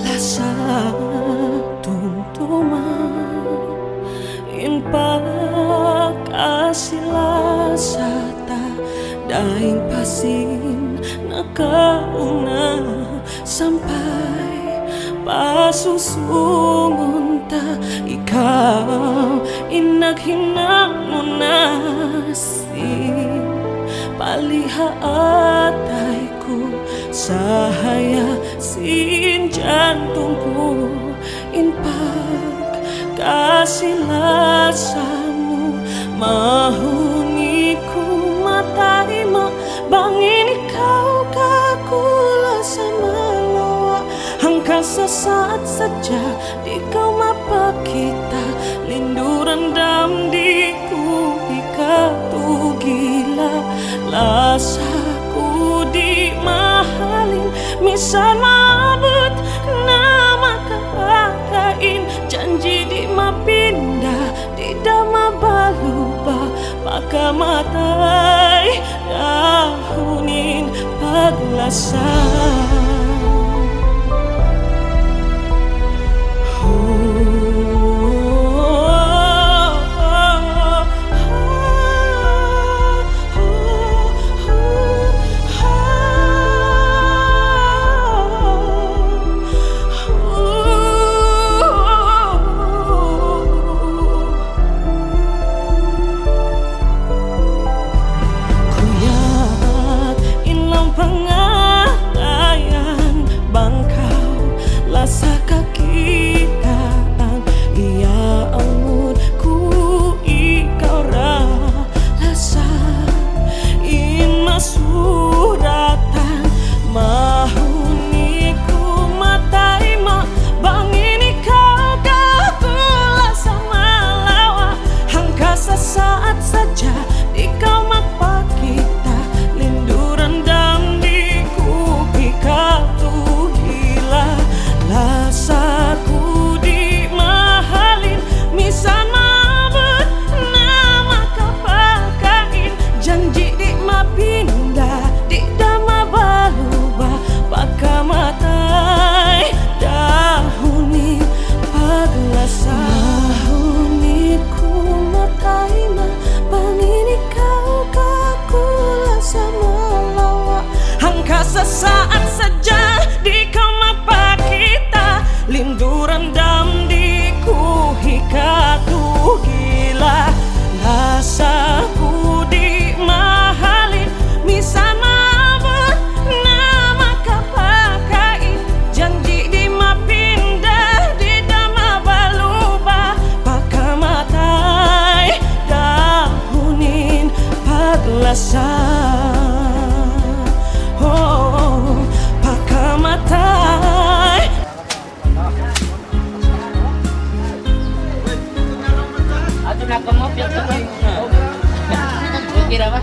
Lasa tuntuman in pagkasilasa ta daing pasin nakauna sampai pasusungon ta ikaw inaghinang na si palihaatay ko sahaya sin jantungku in pagkasilasa mo mahuni ko matay mo bangin ikaw kakula sa malawa hanggang sa saat sadya di kau mapakita linduran dam di ku ikatugila lasa ku di mahalin misan mabut na makakain janji di mapindah di dama baluba pakamatay dahunin paglasan. Sesaat saja di kau mapakita linduran dam di ku hikatu gila lasaku di mahalin misan mabut nama kapakain janji di mapindah di dama baluba pakamatai dahunin paglasan. Kira apa?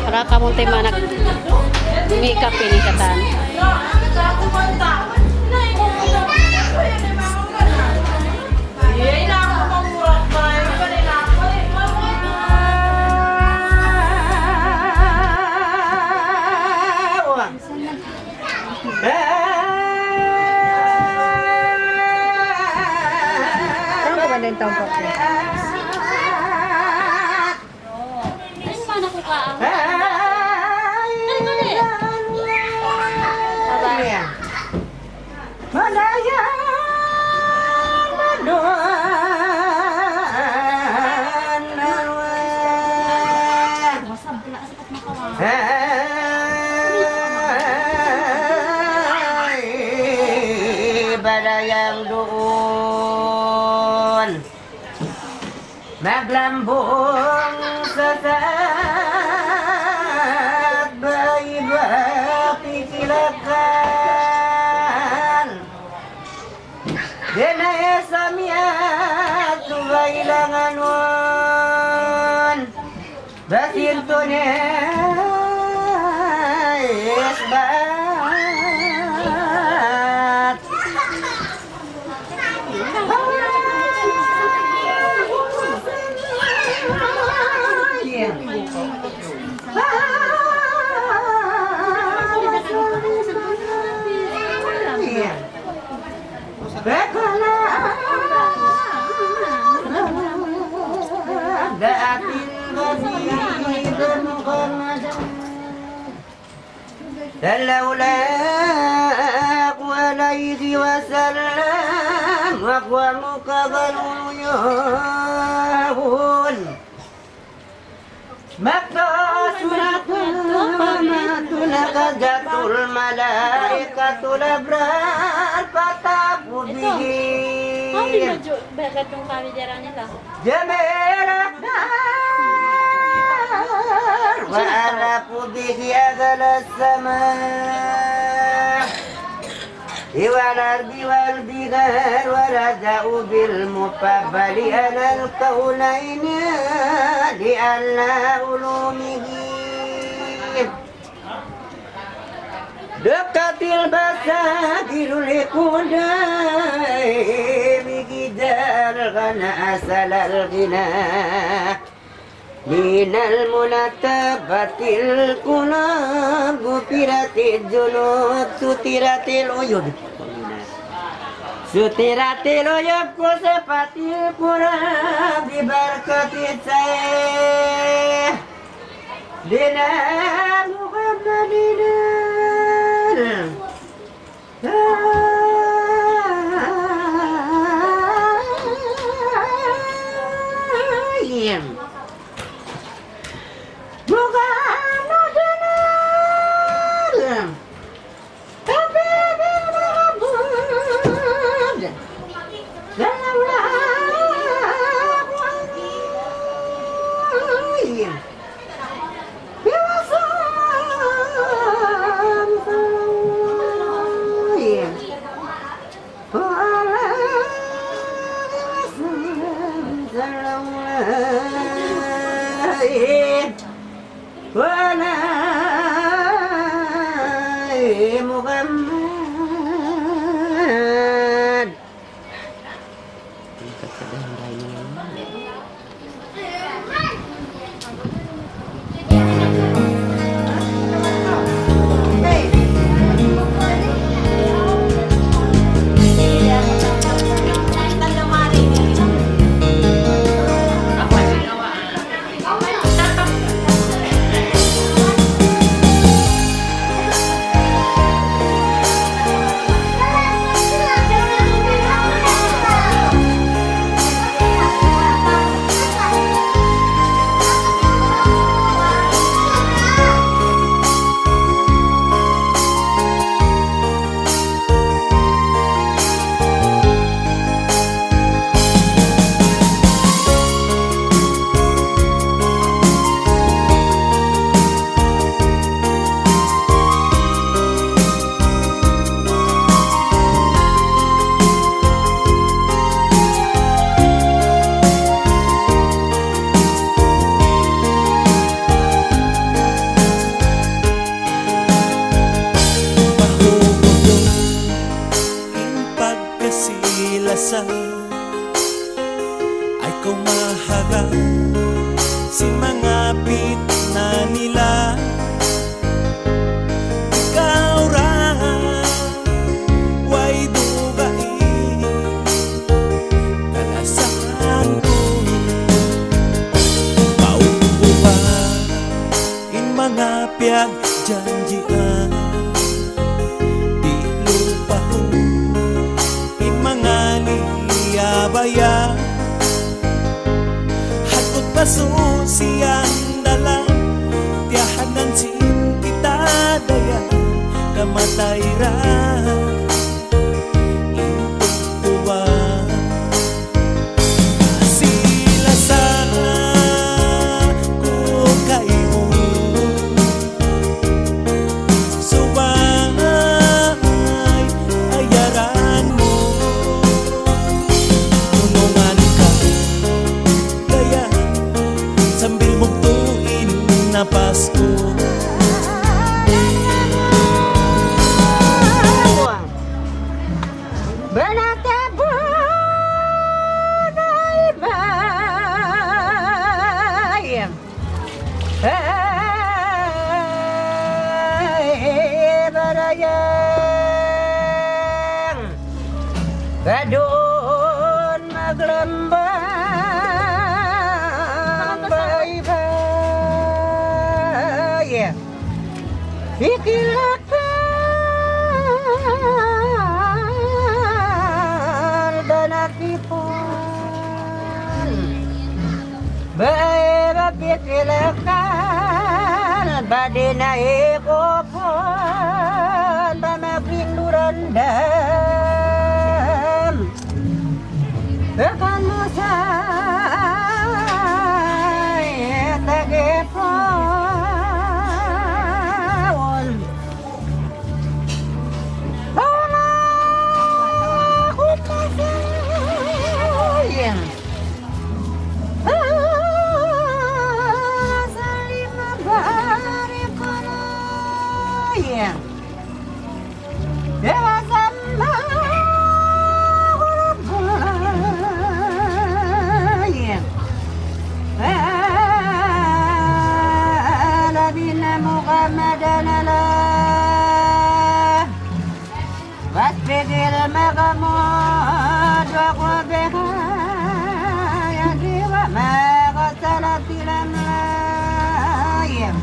Para kamu teh manak makeup ini katan. Kamu ba din tong pokok? Mana ko ka? Madayang maduan narwan badayang doon maglambong sasat bayi-ba pikilakan denay samiat subailangan won basintunes bat Sallallahu alaihi wasallam wa muqabalun yahun Maka suratun qadatul malaikatul abrar fatabu bihi Bergantung kami jarangnya lah. Jami'at وأعرفوا به أغل السماء والأرض والبحار ورجعوا بالمفضل على الكونين لألا علومه دقت البساتين لقدام بجدار غنى أسل الغنى Minal munatabatil kunab Gupiratil junub Sutiratil uyub Sutiratil uyub Kusepatil kurab Dibarkatil saya Dinar Muhammadin matayra intuwa sila sa ko kayo subay ayaran mo tulungan ka kaya sambil mugtuin na Pasko. Gadun maglembang bayi-bayi ikilakan dan akipun bayi-bayi ikilakan badina ikopun bamabing durandam Bekan musay tagipon Bala kumasay Salima barikanay Dewa sama Nabina Muhammadan Allah wasbigil magamud wa qubha ya diwa ma qasalatil amlayim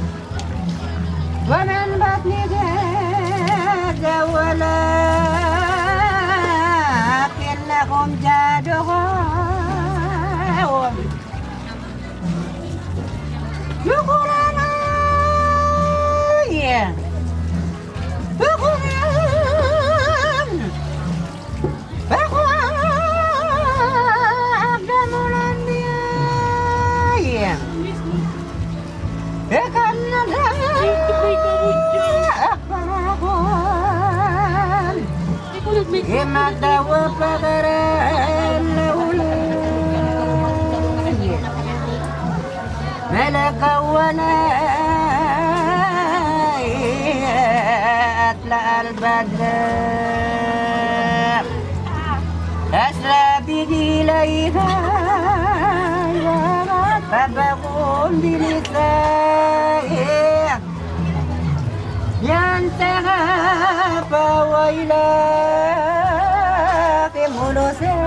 wa min batni jawala kinnakum jaduhum Yukurana ya Yukuran Bakwak damulan dia ya Ekan akbarakun Imat dawa pagaran laulan ملك ونايت البدر أسرى به إليها فبقوم بنسائه ينتهى فويلا في ملوسه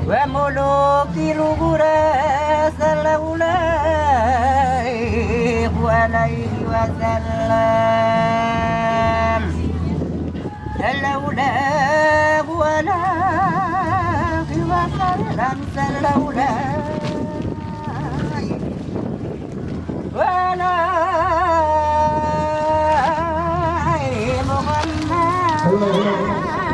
وملوك الغراس الأولئك عليه وسلم الأولئك عليه وسلم الأولئك ولا محمد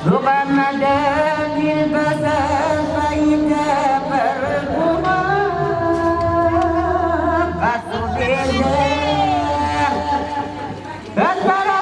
bukan ada di pasar faida perkumah kasu beda antara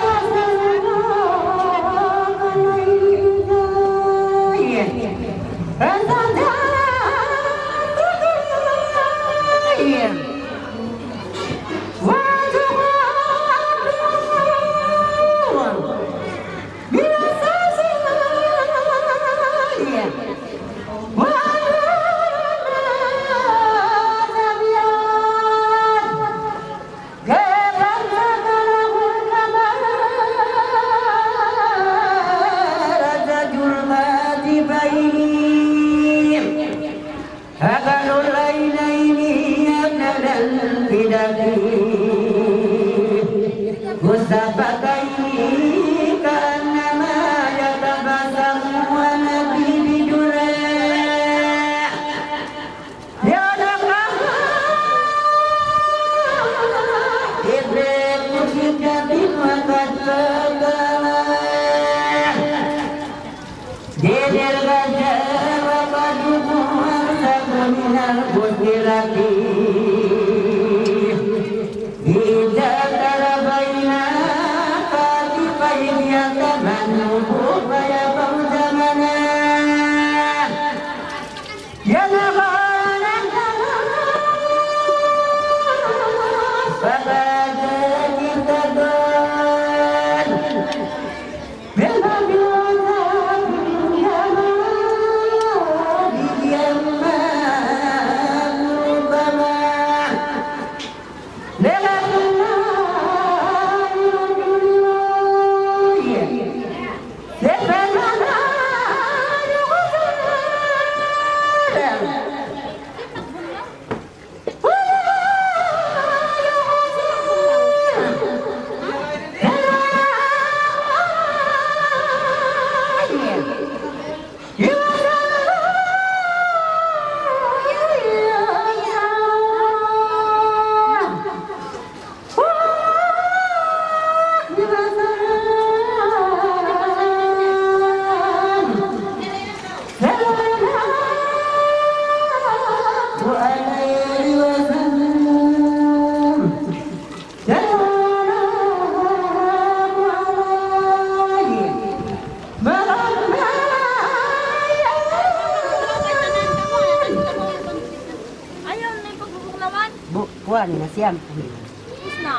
buwan na siyam. Tapos na.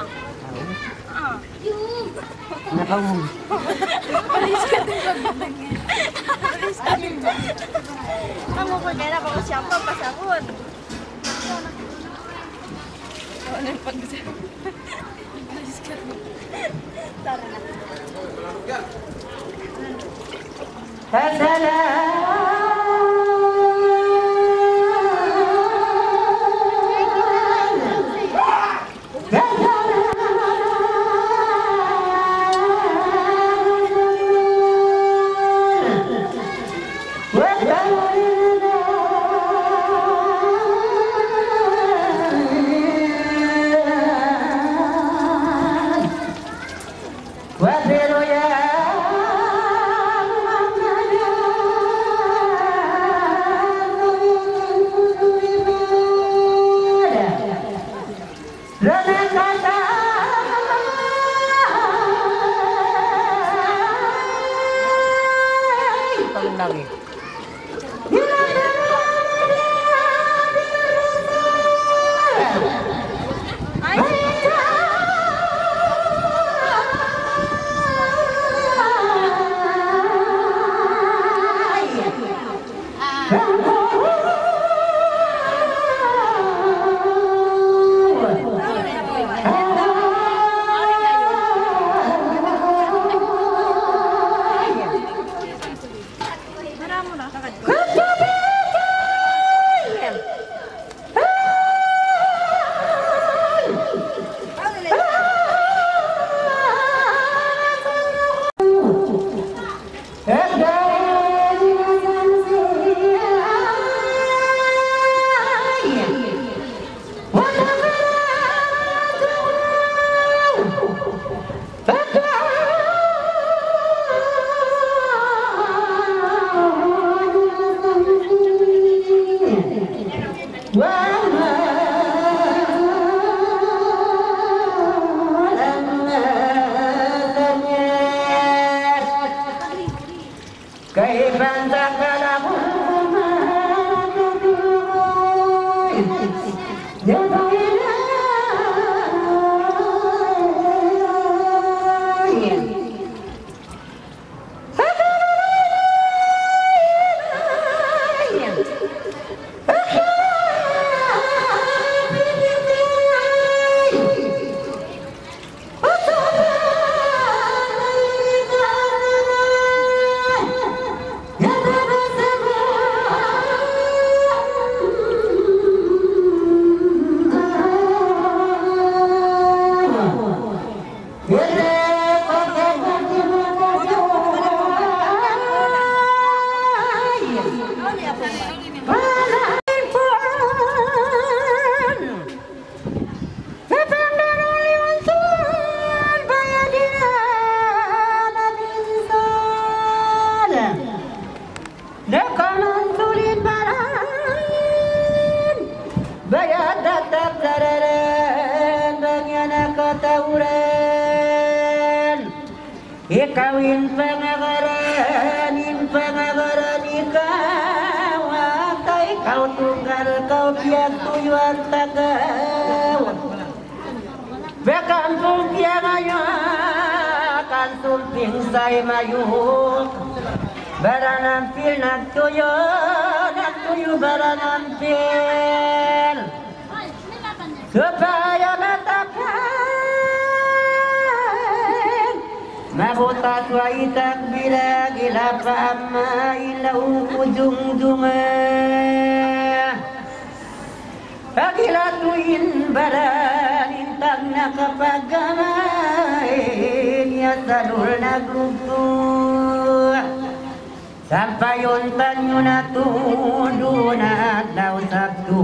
Nakawang. Alis ka din pagdating. Alis ka din. Kamu ko kaya na ako siyam pa pasakon. Ano yung pag-siyam? Alis ka din. Tara na. Kaiban takalamu Ikawin pangagaran ikaw atay kau tunggal kau biag tuyuan tagaw bekan pungkia ngayo kan sulping say mayuk baranampil nagtuyo baranampil supaya matakan mabutat wa itak bila gila paama ilau ujung-junga pagila tuin baran intang nakapagamain ya salul nagrugto sampai untan nyo natudo na daw sabdo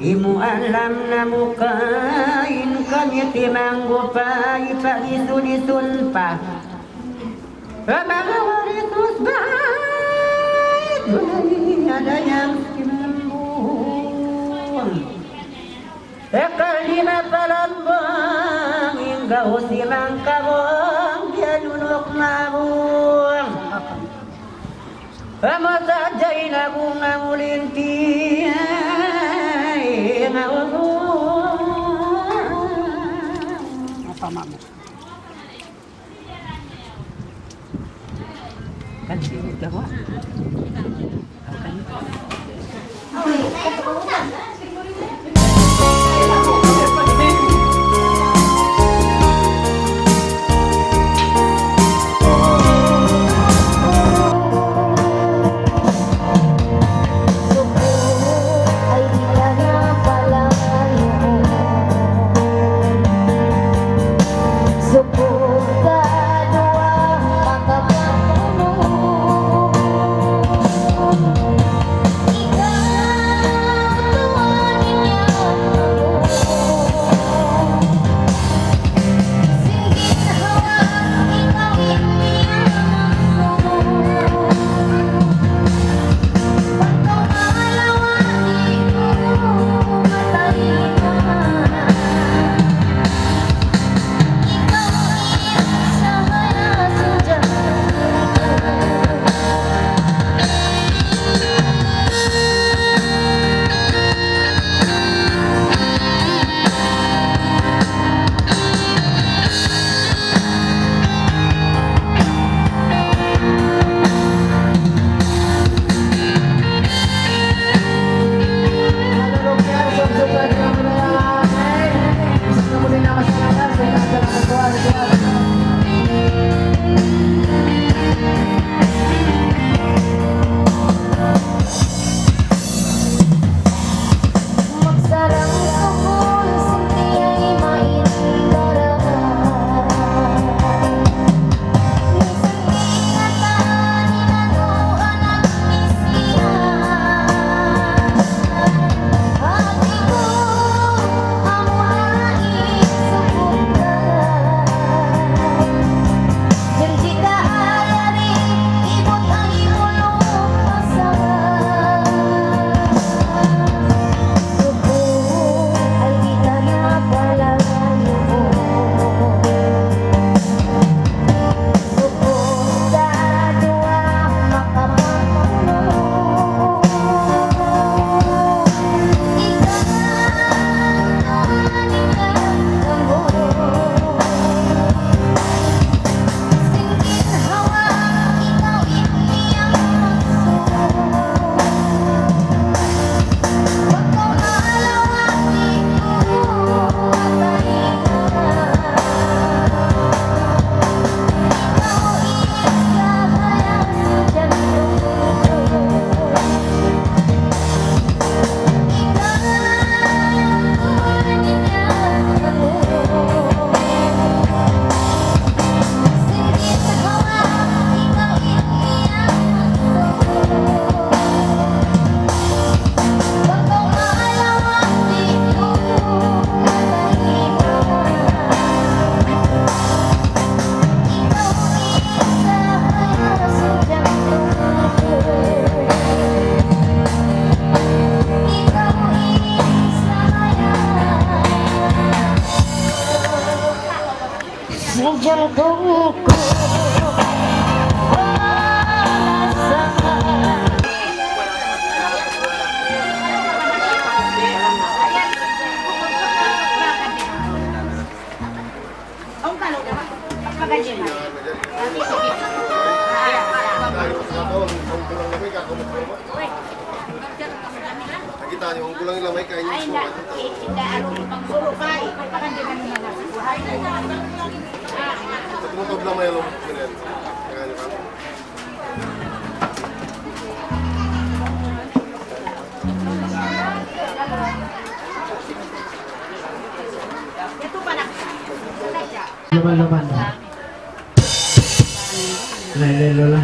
Imu alam na mukain kami timanggo pa ipag-isun-isun pa mga waritos bait Dunay adayang sinambong Ekalima palambang Inggaw simang kabong Bianunok mabong Amasadjay na bunga mulinti Apa mama? Kan sini jawa. Ikaw Kulang lamay kain Ay, niyo. hindi ano pang sulo kay. Pakan di man na buhay. Tumutob lamay lo. Ganyan. Kaya niyo kan. Ito pa na. Laman-laman. Lain-lain lola.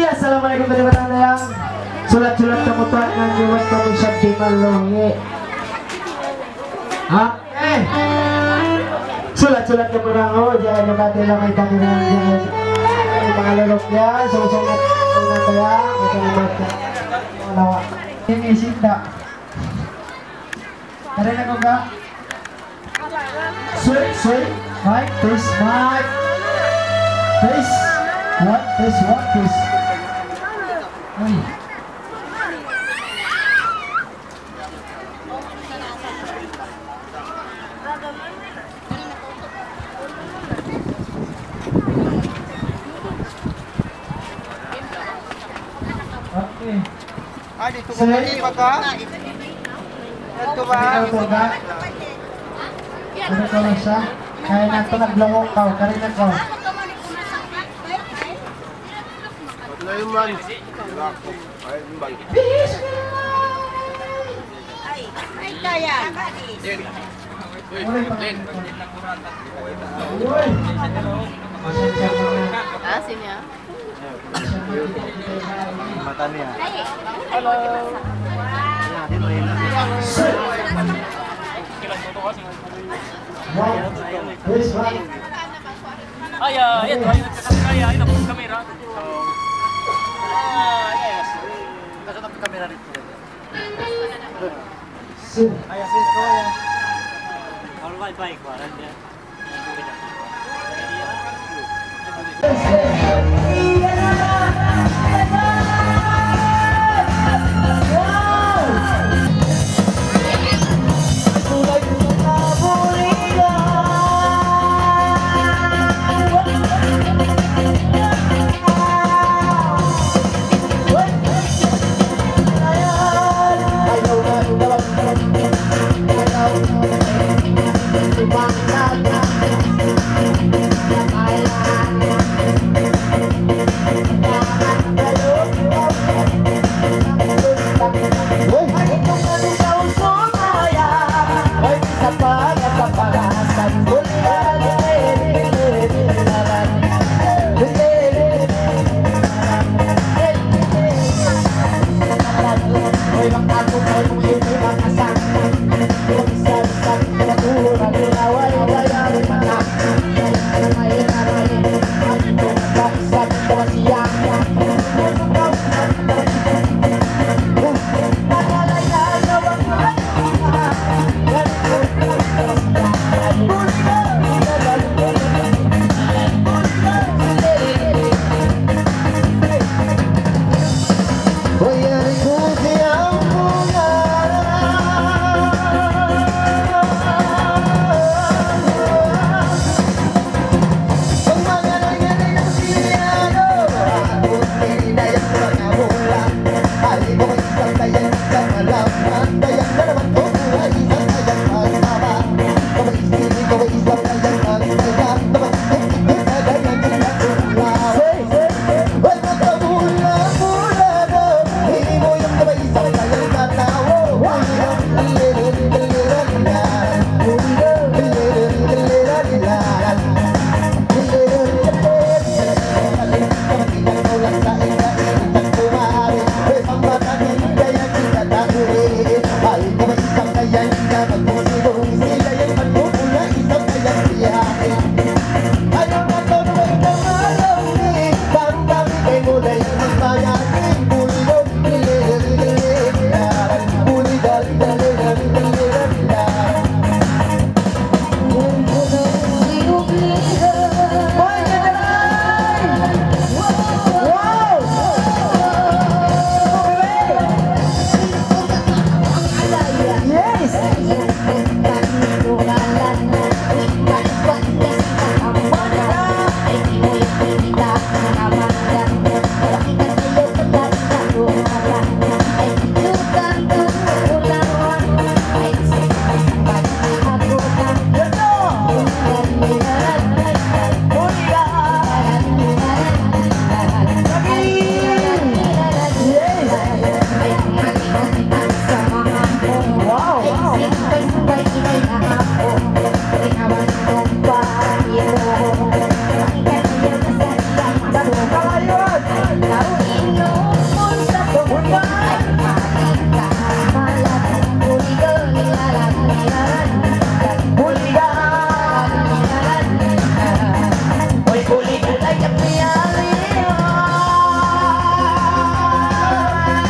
Assalamualaikum warahmatullahi wabarakatuh. Sulat-sulat kemutuan yang dibuat kami sabdi malungi. Sulat-sulat kemutuan jangan dikati lamai kandungan jangan mengaliruknya sangat-sangat mengataya macam-macam menawak. Ini sinta. Ada yang enggak? Sweet, mic, please, What is? Uy. Okay. Dito ko mali pa ka? Ito ba? Ito ba? Ano ko lang siya? Kaya na ito naglawang ka. Karina ko. Wala yung man. Ay, yung man. Ay, kaya. Uy, Uy! Pasensya mo na. Asin niya. Mata niya. Hello. Wow. This one. Ito, ay napong kamera. So, yes. Nasa napong kamera dito. Sim. Ay, sis ko yan. Kalau baik, Pak.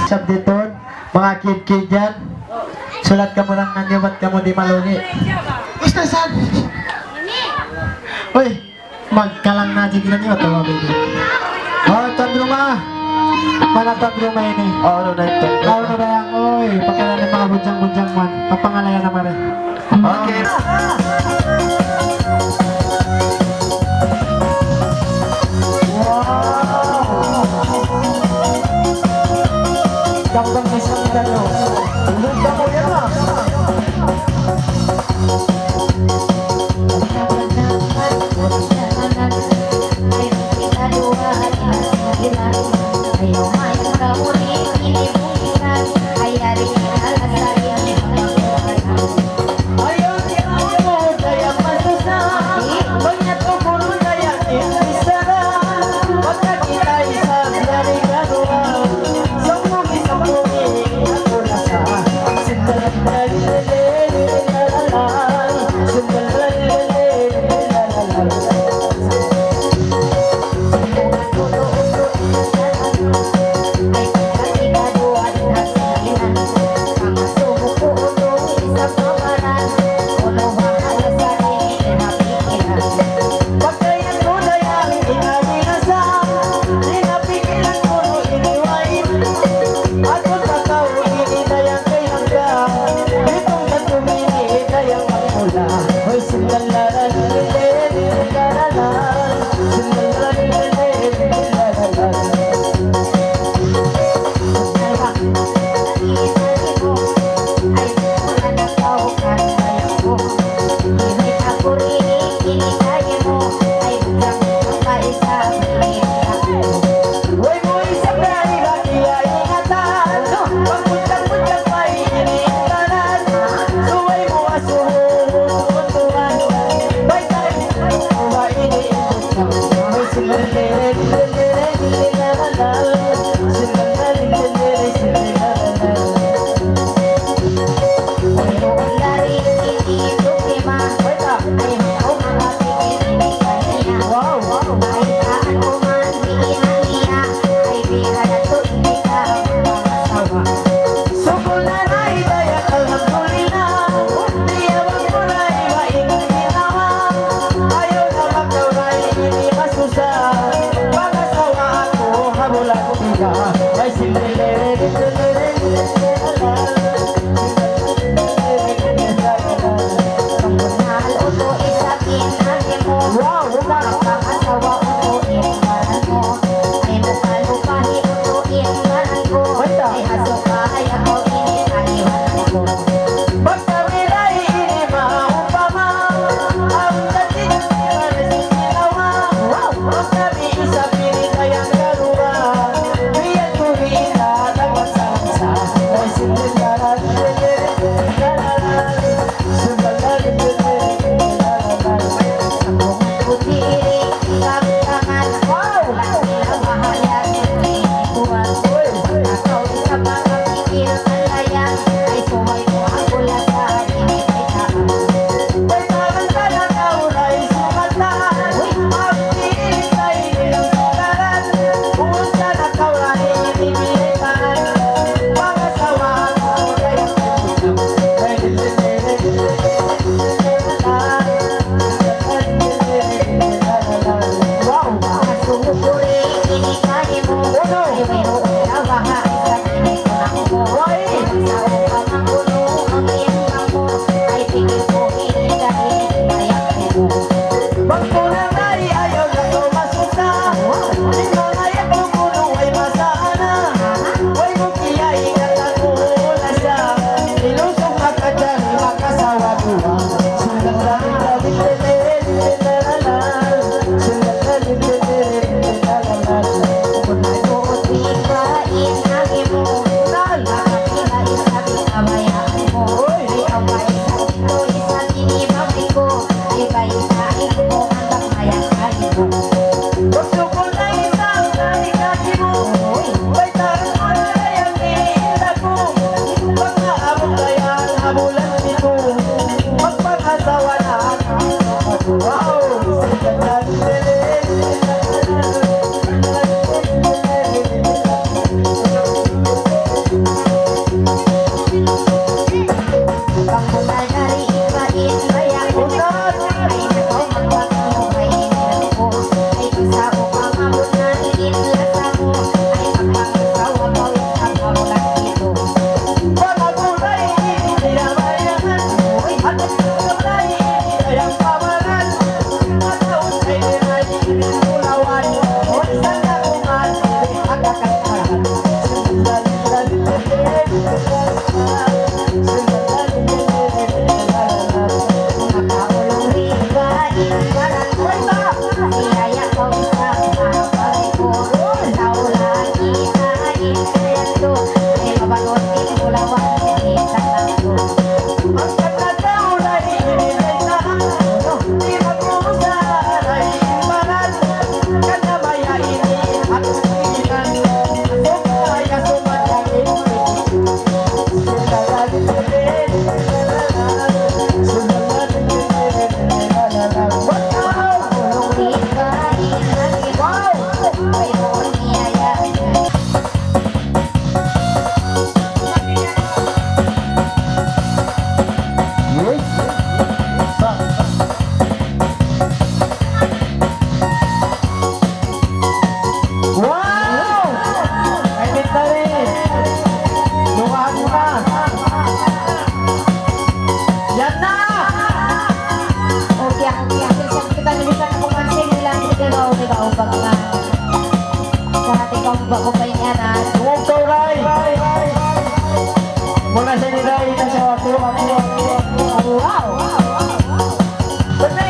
Sabditon, mga kid-kid dyan, sulat ka mo lang nanyo, ba't ka mo di malungi? Gusto saan? Uy, magkalang na dyan nyo, tawa baby. Oh, tuan rumah. Mana tuan rumah ini? Oh, udah itu. Kau udah bayang, oi, pakai dari mga bujang-bujang man. Apa ngalayan nama deh? Oke. Gampang bisa kita lo. Belum kamu ya lah. Ay, kita bisa kumansing lang ikaw pag nga. Sa ating ba ko pa yung anak. Go, Ray! Muna sa ni Ray na sa tulungan mo. Wow! Betul!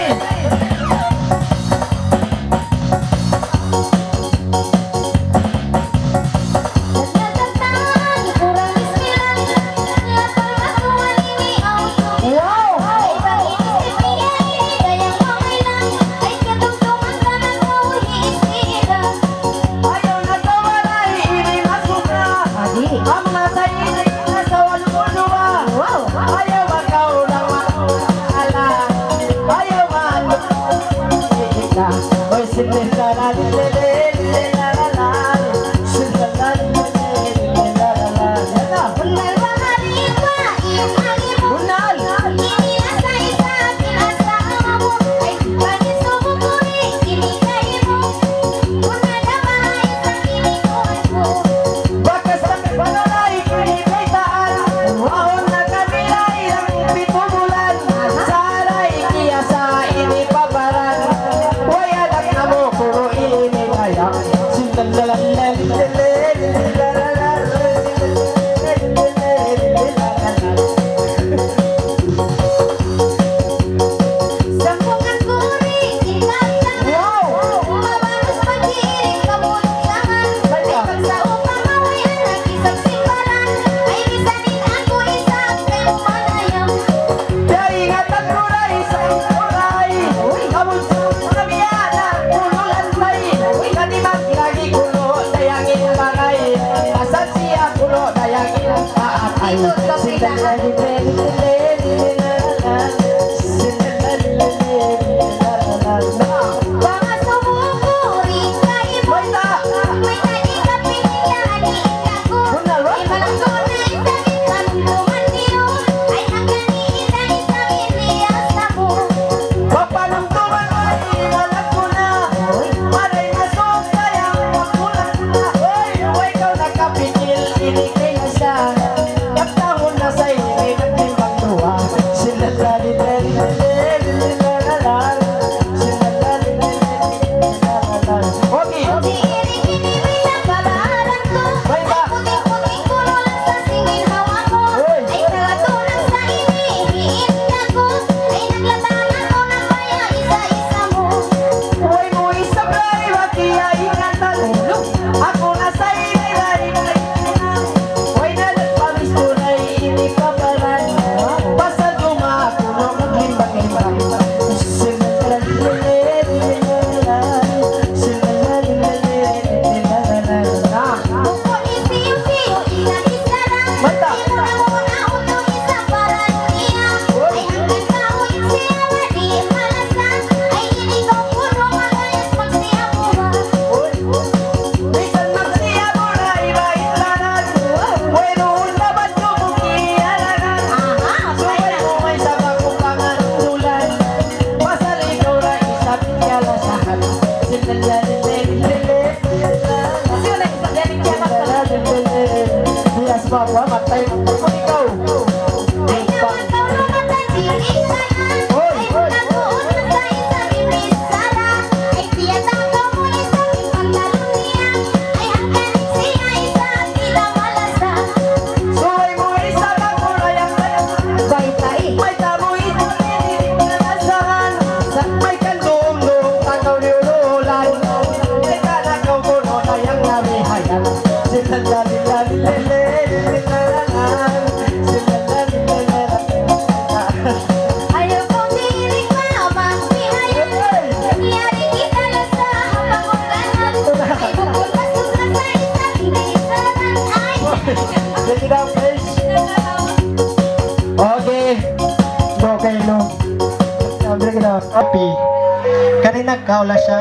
Kanina kau lah siya.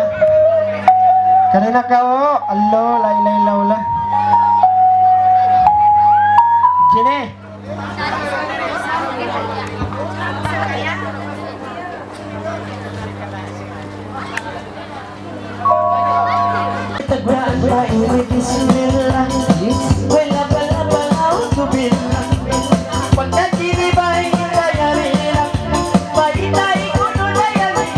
Kanina kau, allo, lay laula. Gini. Tegura ini bismillah. Wala billah. Pagka kini baik kaya rin. Baik tayo kuno na yan.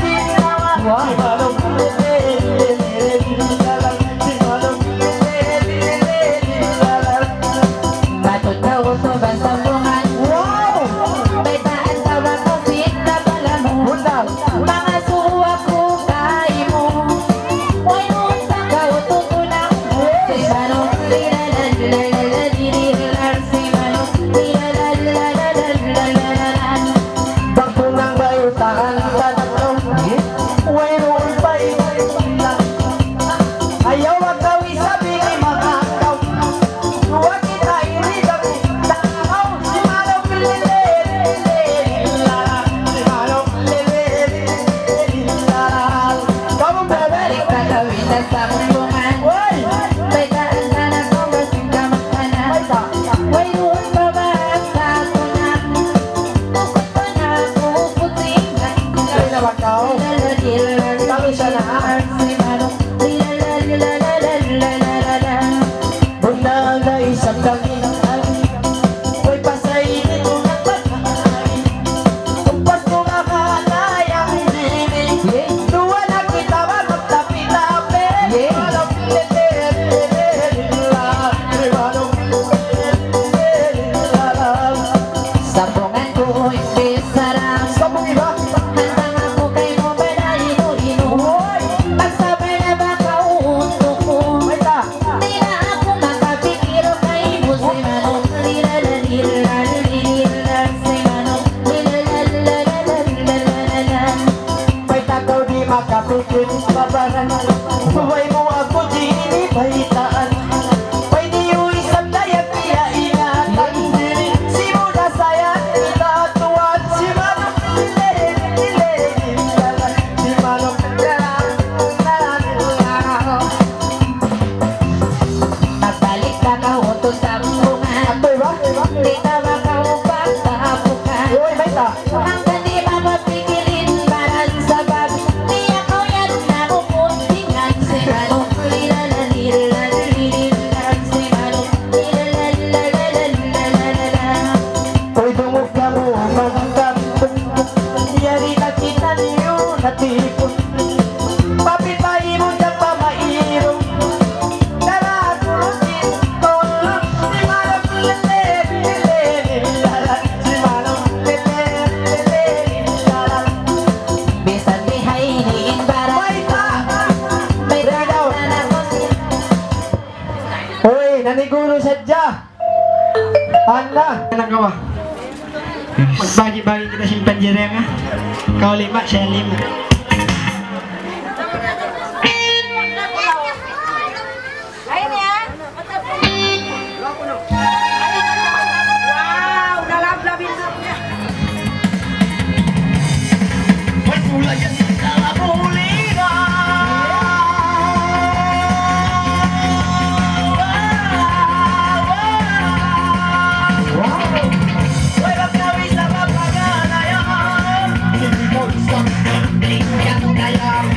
makapikir babaran. Buhay mo ako di balitaan. Pwede yung isang dayag kaya ingatan. Si Muda sayang itatuan. Si Manong nilalalan. Si Manong nilalalan. Pagbalik ka ka utos sa bunga. Di na makaupat sa buka. Hanggang di mapapigilin baran sa bag. Di ako yan nakukuntingan. Si Manong lilalalilalalilan. Si Manong lilalalilalalilan. Hoy dungog ka mo magkapon. Yari na kita niyo natipon. Papitay mo dyan pa mairong. Bisan di hainiin baran. May tanan ako. Hoy, nanigulo sadya. Anda, nagawa. Magbagi-bagi kita simpan jere nga. Kau 5, saya 5. Ayun yan. Wow, nalablabin na niya.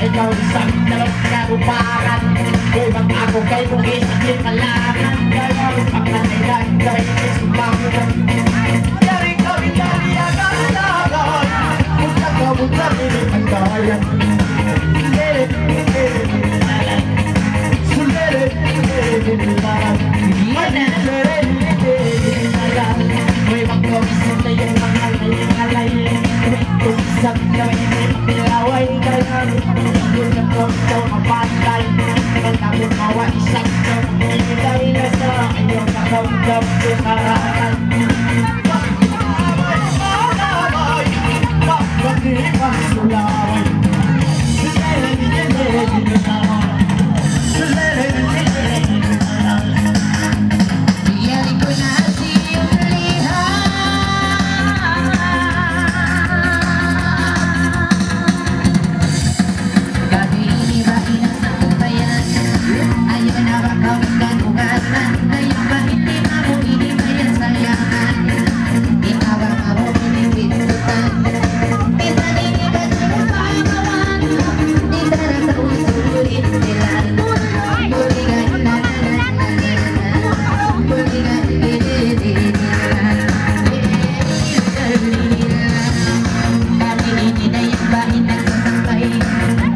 Ikaw isang dalawang karupakan. Ibang ako kay mong isang kalaman. Kaya pagkatailan kay sumamunan. Yari kami kami agad-agad. Punta ka punta ang kaya. May magkawisin na yung mga alay. Kung isang gawin pilaway kaya yun na po daw mapatay. Ang namin mawa isang nilay na sa iyong nakaunggap yung harapan. Biyali ko na siyong gabi ini ba inasabayan? Ayaw na ba kawin kanugasan? Ngayon ba hindi mo ini bayan sayangan? Di ba mo pinipintutan? Minsan ini ba sinupawan? Di sana sa usulit nila. Buligan na buligan kami ini na yung bahin nagsasakay.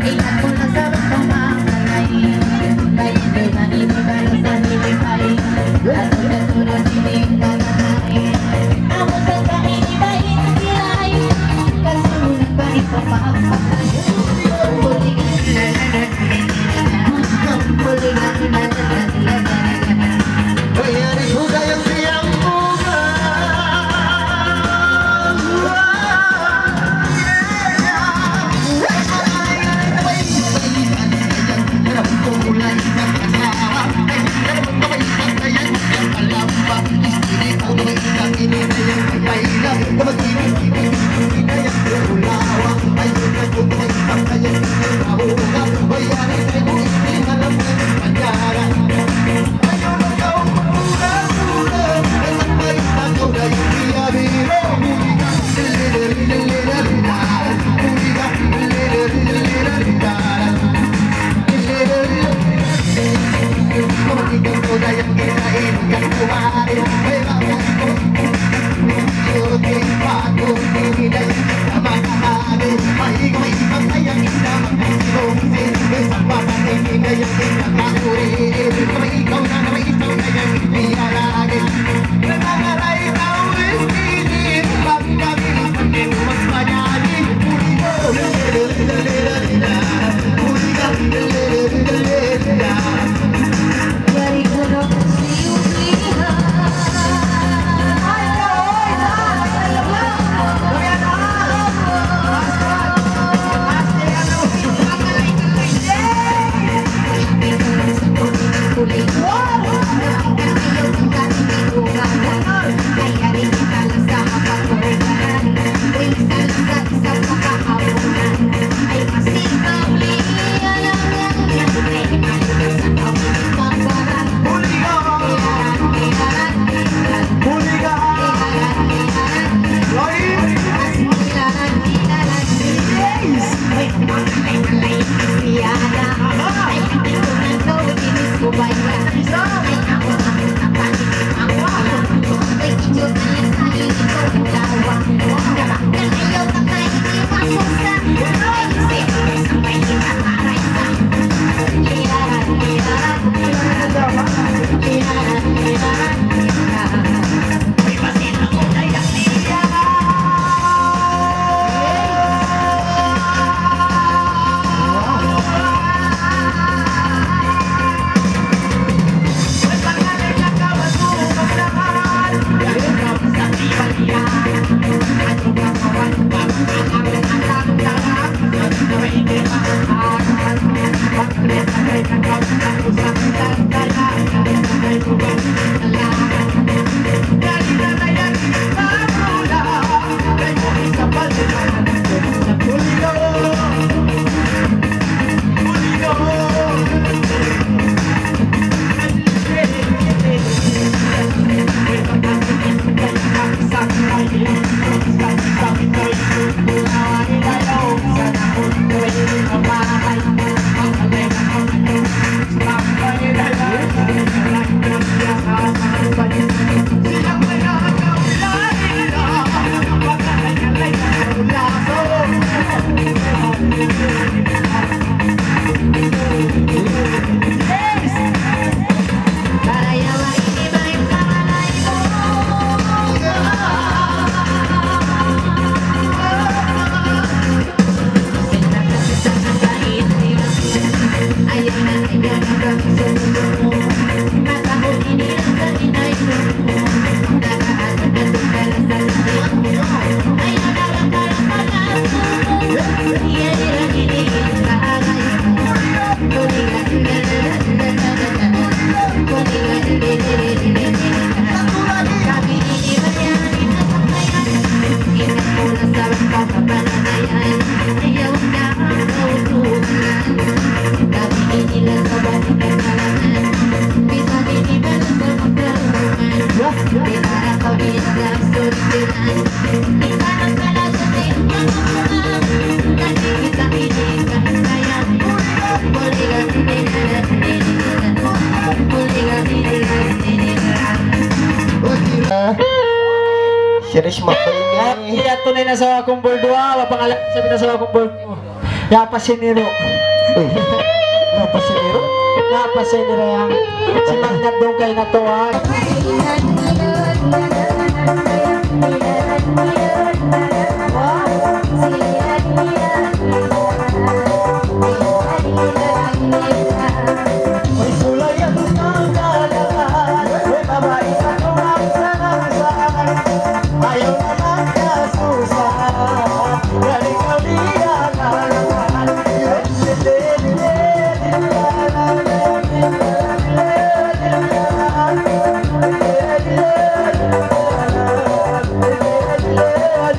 Ingat ko na sa pamamalay. Bayan doon na ibibay sa nilipay. At sunod-sunod sining nananay. Amo sa kain ibahin ang kilay. Kasunod ba ito paapakay? Buligan na Bayari buka yang siang bunga. Ini Serius makanya. Iya tunay na sa akong bordua, wapangalan sabi na sa akong bordua. Yapa siniro. Apa sih Nero? Yapa siniro yang simangat dong kay natuwa.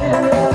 Yeah.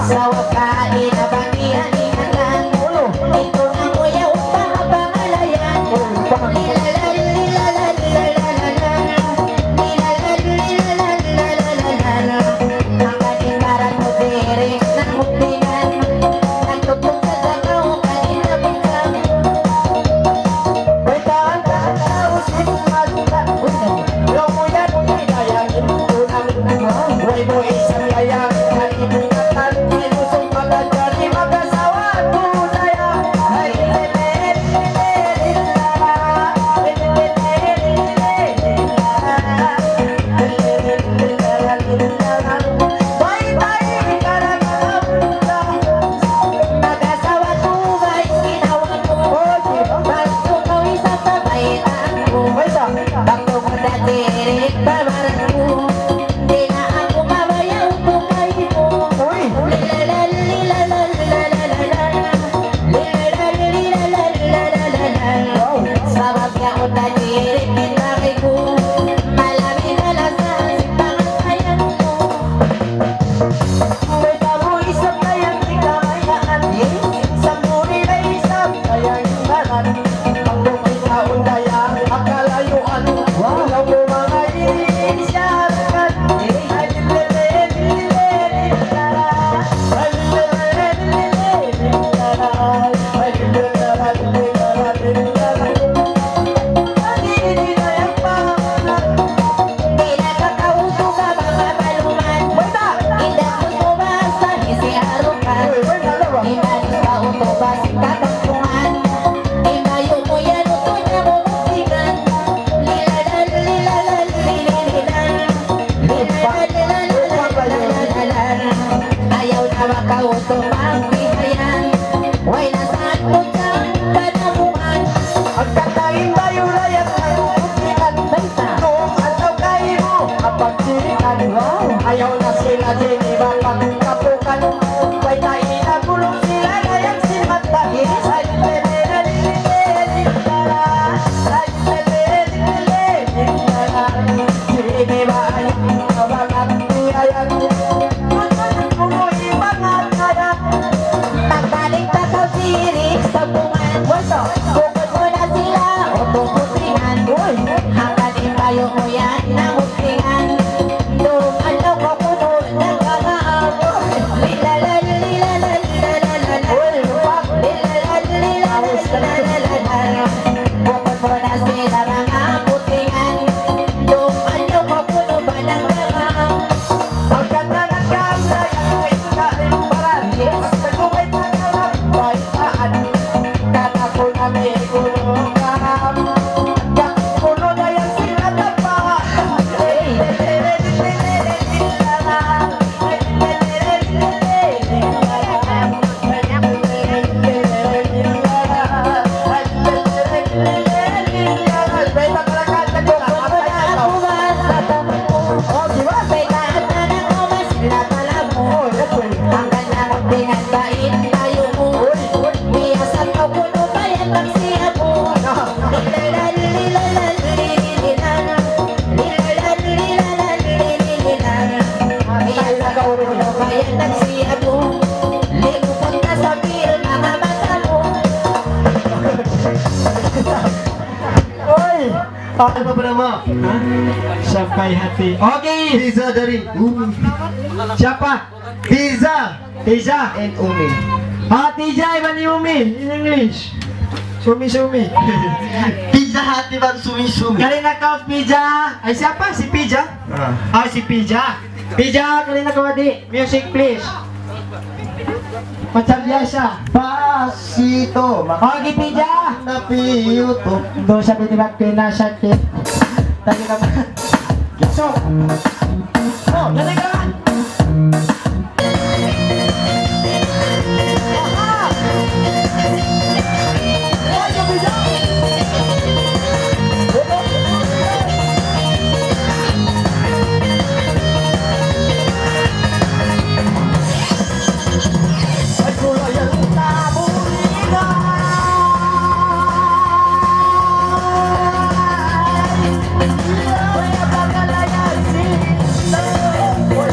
sa wakain na bagihan-ihanan. Ito ang kuya upang pangalayan. Ang kaning barat mo direk ng muktingan. Nagtutong sa dakaw kanina bukang. Baitaan ka sa usip magta. Yung kuya mo hinayangin unang way mo isang layang. Kalimungatan, ilusong magandari mag-asawa tunaya. Ay Mag-asawa tubay, ginawa mo. Bago ko isa sa baitan mo. Bago ko datirik, babaran mo. Di na ako mabayaw tukay mo. Sabab niya ko datirik, kinakay ko. Malamig na lang sa sipangayan mo. may tamo isang layang di kamayaan. Sa muri na isang layang imanan. Ang lumay sa undayang akalayuan. Walang mo mga inisyakan. Di nakakauto ka mga maluman. Indah mo tumasa, isiarukan. Imalis ka uto ba si katampungan. Imayo mo yan uto niya mo musikan. Lilalan, lilalan, lililan. Lilalan, lilalan. Ayaw na makauto pang bihayan. Way nasaan po kang kanamuhan. Ang katayin tayo layan ng musikan. Noong ataw kayo mo kapagsikan. Ayaw na sila diniba pagkapukan. May taina gulong sila layang simata. Sige ba ayaw kabangat niyayan. Kumuhi mga kaya. Pagbalik pa sa sirik sa bungan. Bukod mo na sila o tupusingan. Hanggang impayo mo yan na mustingan. Doon ano ko puno ng mga amo. Lilalan, lilalan, lilalan. Lilalan, lilalan, lilalan. Bukod mo na sila mga mustingan. Doon ano ko puno ba ng mga amo. Ang ganda ng kamla yung ikain paran. Ang pagkumay na kalap, baitaan. Kata ko na may gulong kaham. Ang puno na yung sinatapa. Ano pa nama? Sampai hati. Okay. Pizza dari Umi. Siapa? Pizza. Pizza and Umi. Tija iban ni Umi in English. Sumi. Pizza hati ban sumi. Kali na kau pizza. Ay siapa? Si Pizza? Si Pizza. Pizza kali na kau di. Music please. Macam biasa. Pasito. Okay, Pizza. Tapi YouTube. Doon sa binibag ko na sa tip. Tagi ka ba? So. Oh, dali ka. Boy,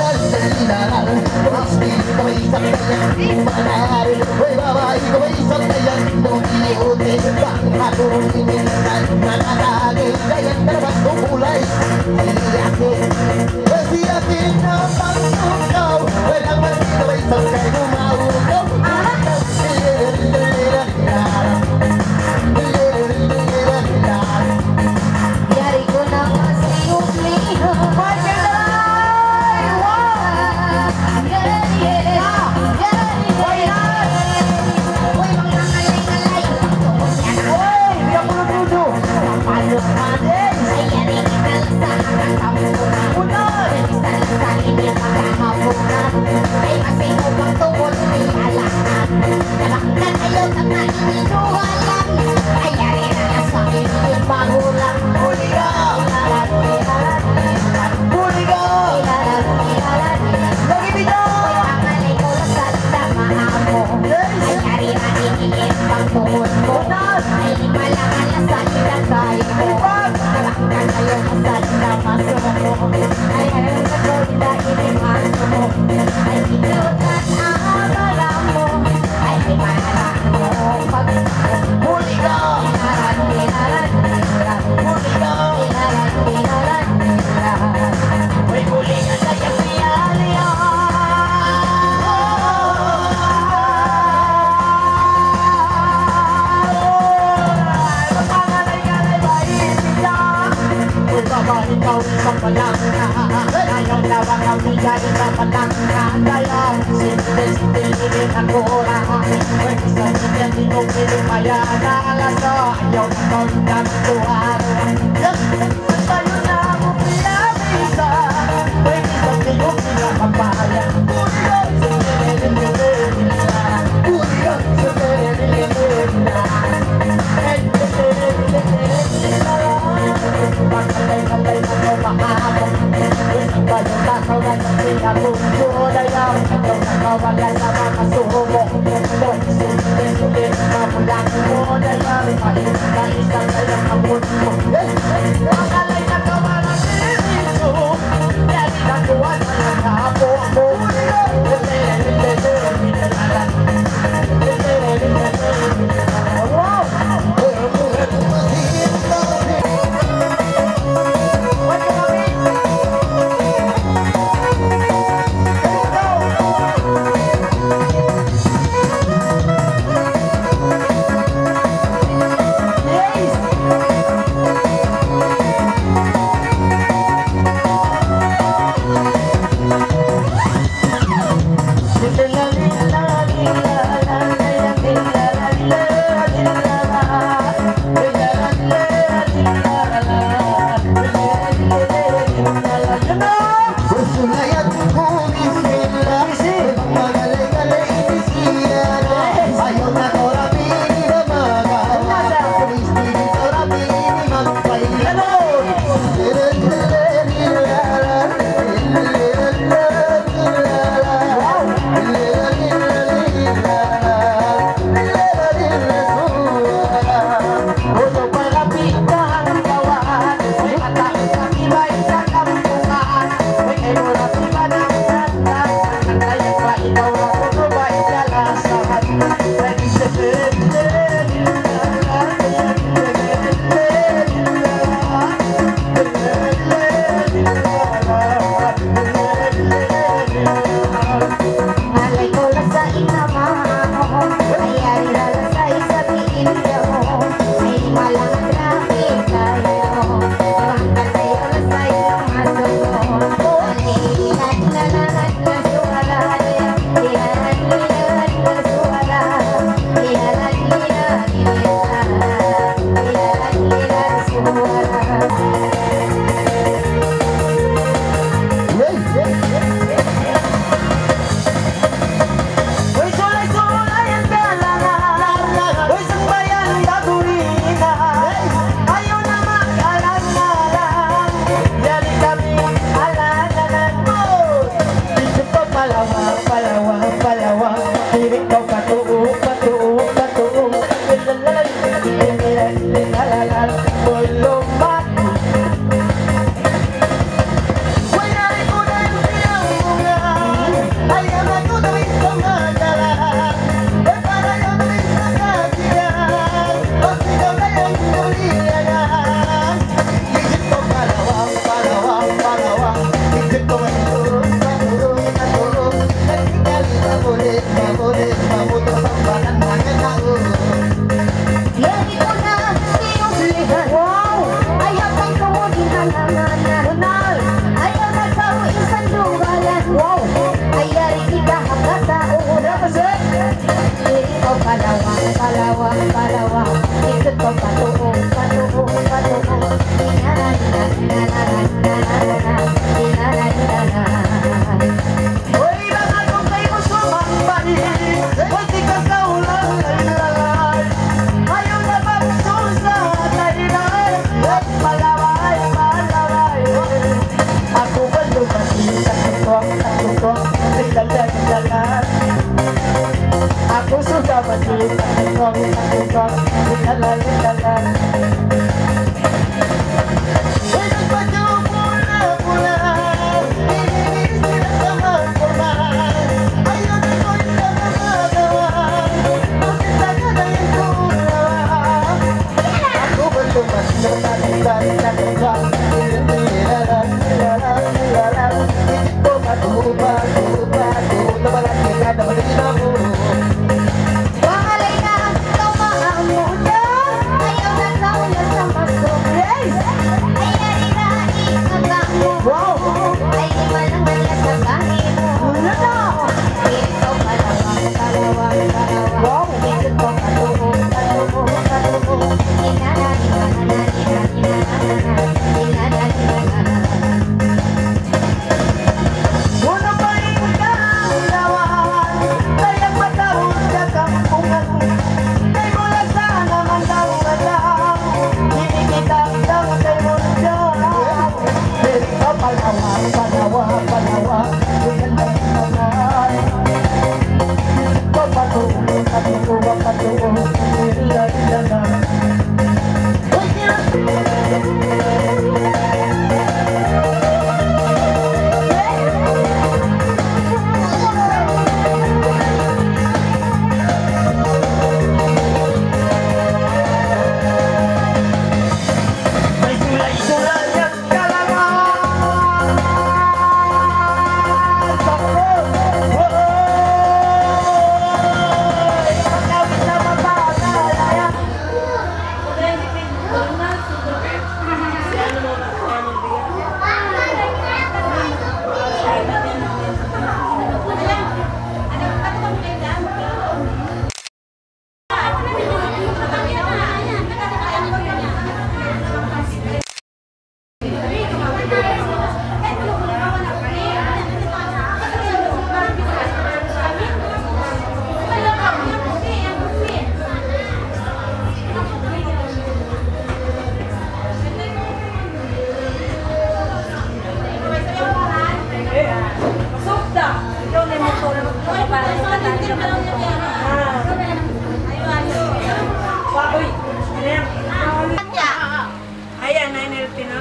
Ayan, NLP na.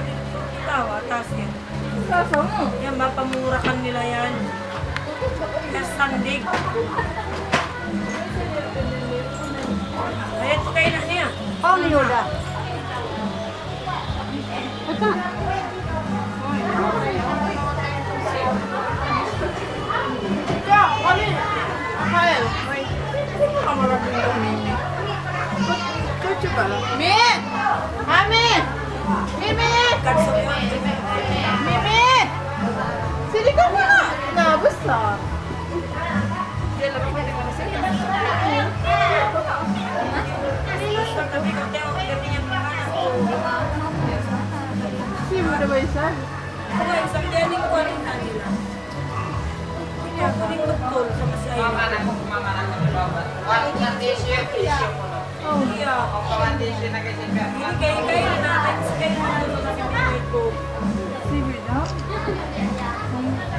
Tawa, tapos yan. Yan, mapamurakan nila yan. Yan, sandig. Ayan, kayo na niya. Oh, ni Yoda. Ito. Min! Amin! Mimi! Mimi! Sili ka na! Nabos na. Sino na ba isa? Ako, isang diyaning ko rin kanila. Hindi ako rin magtol sa masaya. Oh, yeah. Kayo na natin sa kayo na natin ko.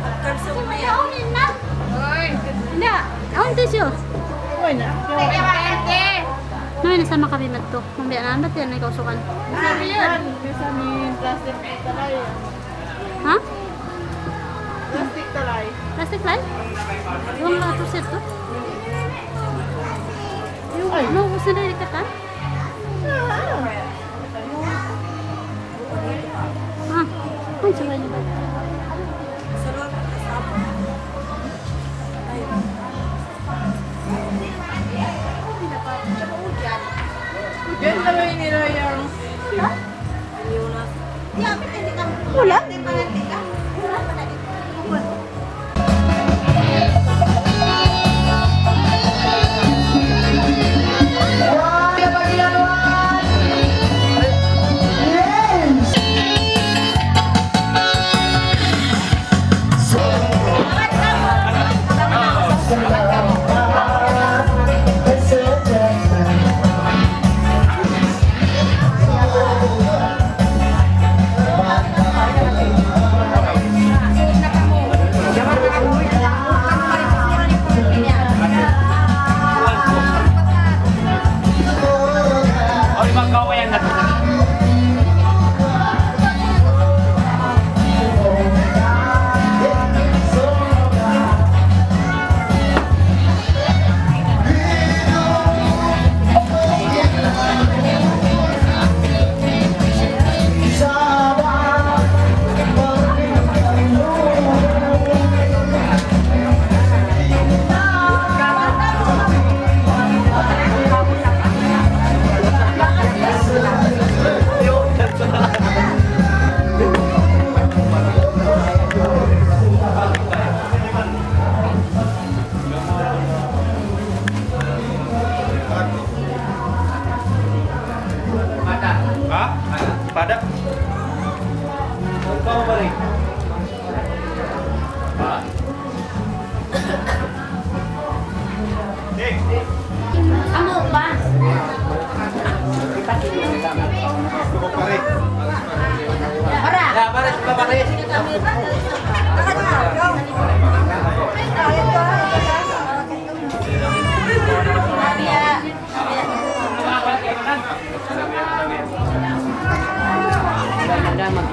At kalsa mo yan. Hindi. Ang tissue. Uy na. Noy, nasama kami madto. Mambiya na, ba't yan may kausukan? Sabi yan. Bisa may plastic talay. Ha? Plastic talay. Plastic light? Yung mga tuset to? Yung, no, gusto na ikatan? Ah, ay, sabay niya ba? Salot, sapo. Yan na ba yung nilayang? Wala?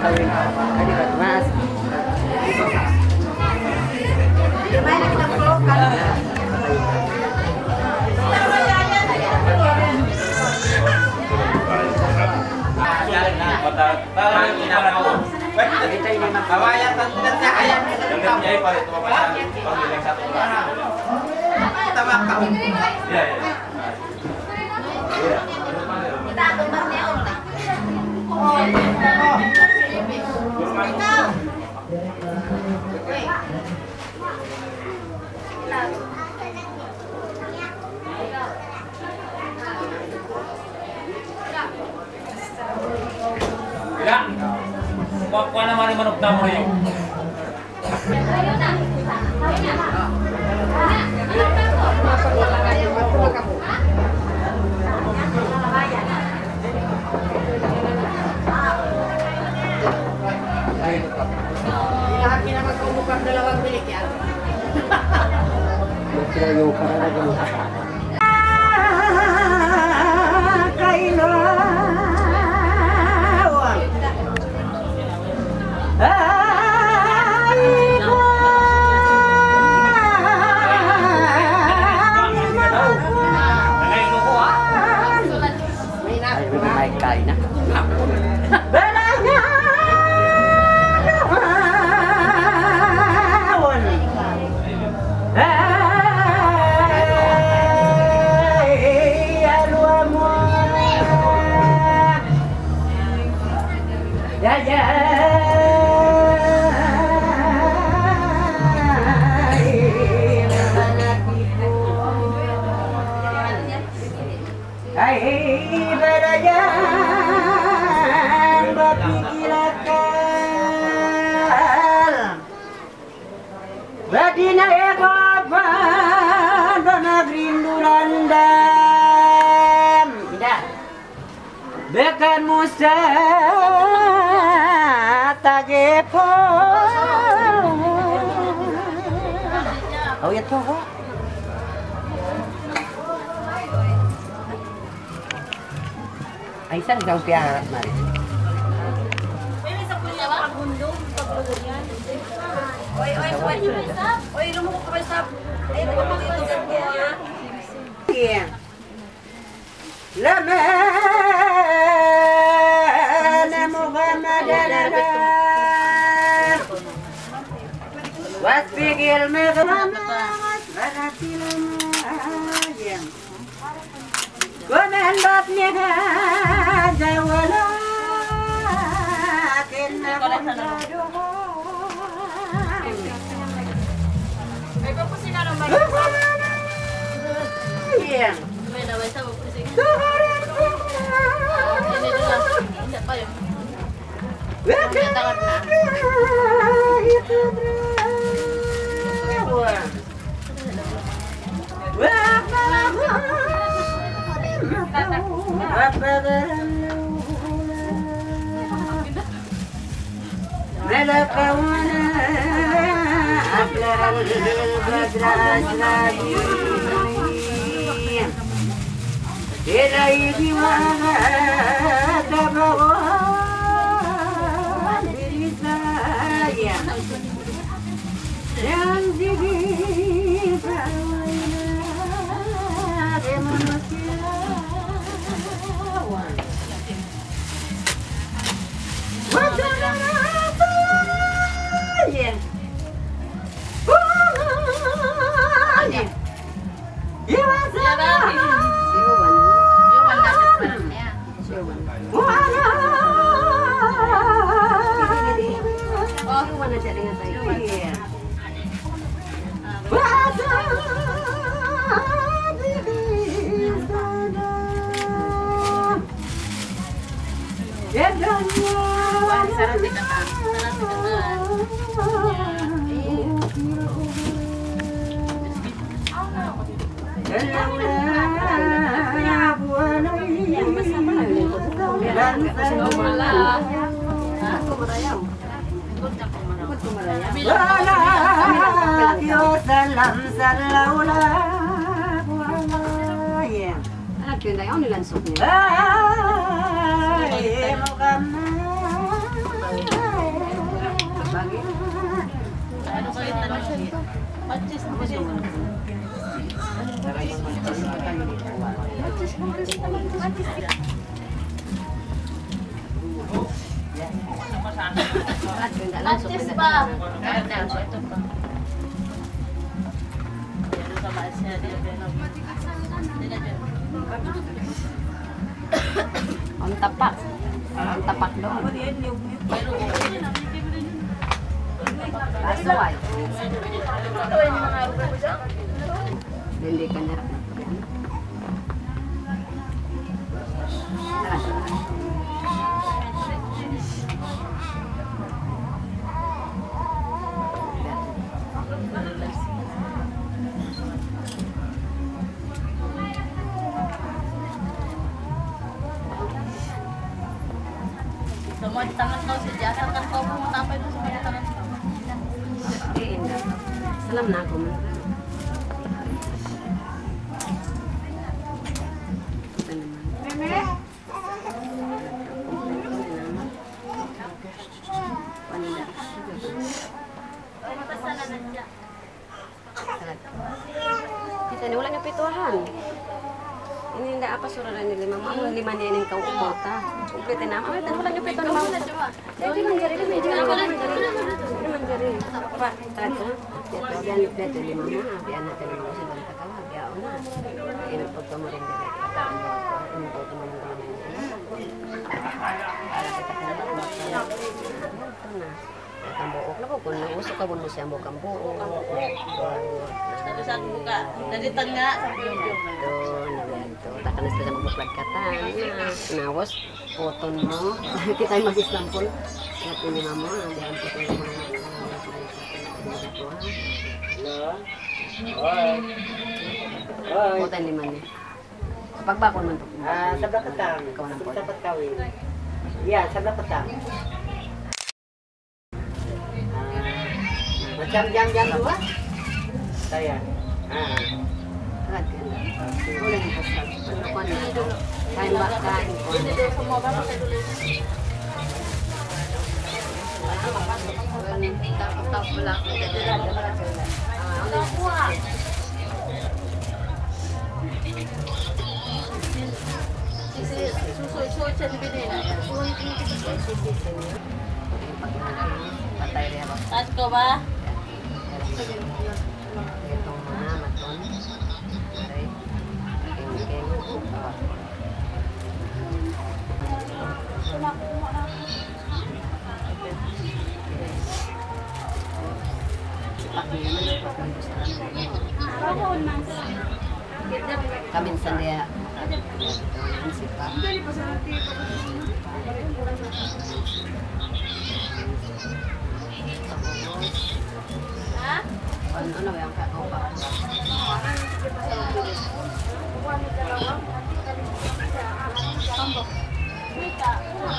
Mas. Gimana kita pelukan? Kita makan. Kita tempatnya oleh. Ya. Kuha naman yung manok na mo rin. Badina ekapan pemagrindulandam tidak bekan musa tagepo oh ya toh Aisan jauh piara mari Oi, lumukok ka ba sa... Ay, ito pa dito sa buwan. Iya. Lama na Muhammadan wasbigil meghama wasbaratil ayam Gomen batniha jawala kinna kundaduhu Iya. إليه وهذا بغان برسايا ينزغي فأوينا بمنسيا وتنافيا Ano ba yung tanong siya? Matches na siya. Matches ba? Ito pa. Yan sa baas niya. Ang tapak. Ang tapak doon. Asway. Hindi ka na. Semua di tangan kau sejak kan kau mau apa itu semua di tangan kau. Salam na ako man. Meme? Kita ni ulang yung pituahan. Ini tidak apa surat ini 5 mau 5 niya ini kau kota. Komplit na. Ay, tan ulang yung pito na mau. Jadi manjari ni manjari. Pak, tadi yan dito 5 mo. Abi anak tan mo sa banta ka. Abi ona. Ini foto mo rin dito. Ini foto mo rin dito. Kambuok na po kung nausok ka buno siya mo kambuok. Satu buka dari tengah sampai ujung. Tuh, takkan sudah membuat kata. Nawas foton mo. Kita masih sampul. Lihat ini mama, ada ampun mama. Foto di mana? Pagbakon man to. Sebelah petang. Sebelah petang. Iya, sebelah petang. Macam jam-jam 2 saya. Boleh dipesan. Pokoknya dulu. Kain bakar. Ini dulu semua barang saya dulu. Tak pulang. Susu jadi beda ya. Tas ko ba? Itong mga maton. Okay. Kami sendiri sipak. Ano ba yung kakao pa?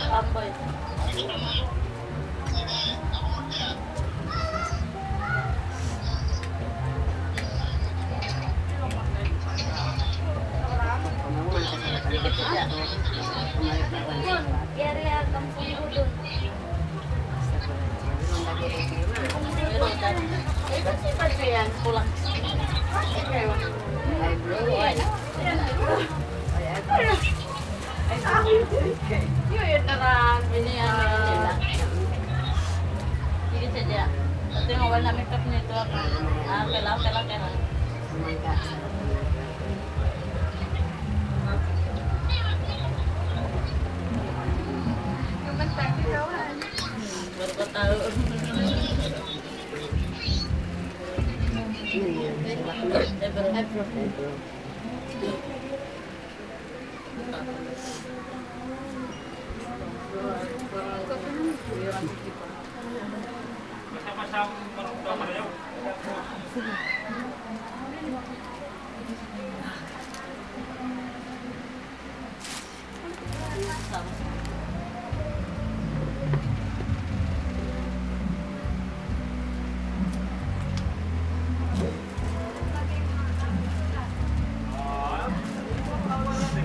Tamboy. Pulang. Yun terang ini yang ini saja. Tapi yang warna makeupnya itu apa? Kelak. Baru kau tahu.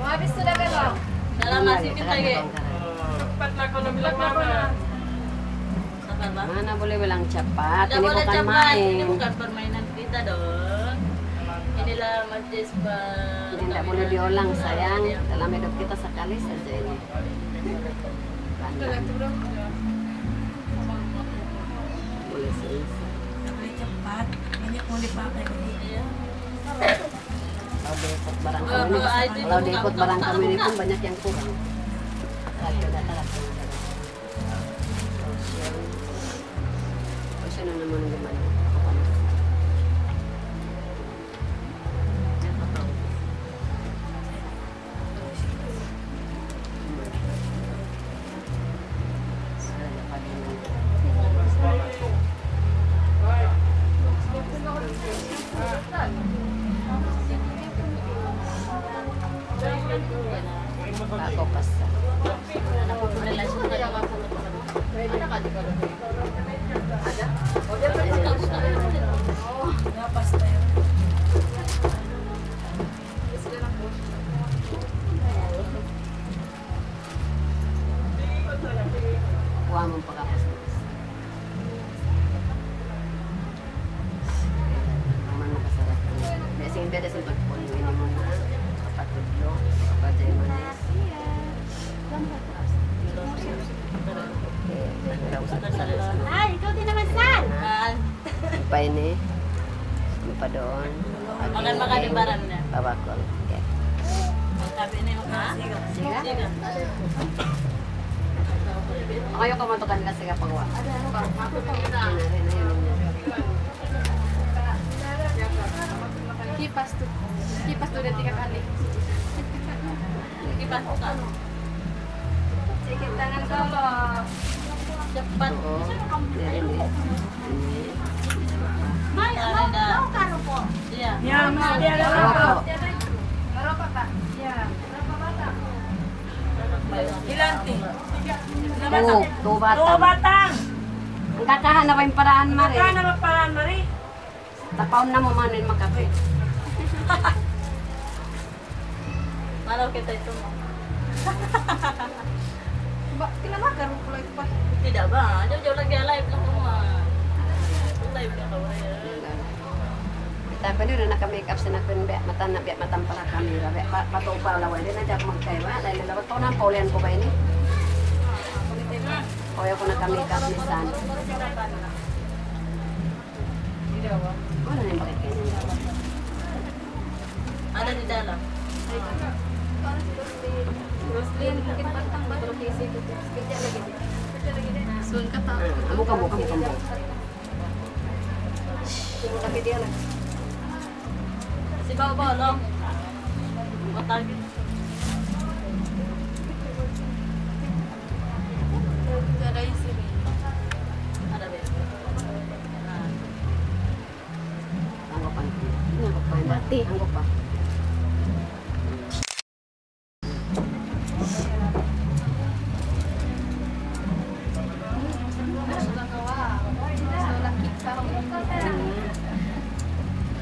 Habis sudah belok. Dalam masih kita ge. Cepat lah kalau bilang mana. Mana boleh bilang cepat, Tidak ini boleh bukan cepat, main. ini bukan permainan kita dong. Inilah majlis Ini tidak boleh diulang sayang, dalam hidup kita sekali saja ini. Boleh selesai. Boleh cepat, ini mau dipakai ya. Kalau diikut barang kami ini, kalau diikut barang kami ini pun banyak yang kurang. Passion na naman gimana? Ako pasta. Kuha mo pagkapos. Naman nakasarap. Sige, beda sa pagpunin mo na. Kapatudlo, kapatay manis. Ay, ikaw din naman, San! Pa ini. Pa doon. Makan di baran na. Babakol. Okay. Sabi niyo, ha? Siga? Kayo kamantukan ka siga pagwa. Kipas tuh. Kipas tuh udah 3 kali. Kipas ka. Sikit tangan dulu. Cepat. Ini. May, mau karo po? Iya. Ya, mas, dia ada Rokok. Merokok, Pak? Ya. Berapa batang? Ilan ti? Two batang. Ang kakahan na ba yung paraan, Mari? Kaya na paraan, Mari? Tapaon na mo manin makape. Malaw kita ito mo. Mbak, kinamakan mo pula itu, Pak? Tidak ba? Jauh-jauh lagi live lang mo. Live na ka ba? Tapi dia udah nak make up sana pun biak mata para kamera biak pato pa lawan dia najak magkaiwa lain lawat to nang paulian ko ba ini o yo ko nak make up ni San ano na yung bakit kanya Ada di dalam. Roslyn, mungkin batang baru kisi itu. Kerja lagi. Sun kata. kamu Tapi dia lah. Si Bao long. Matag. Ada isi. Ada be. anggapan ini anggapan berarti anggapan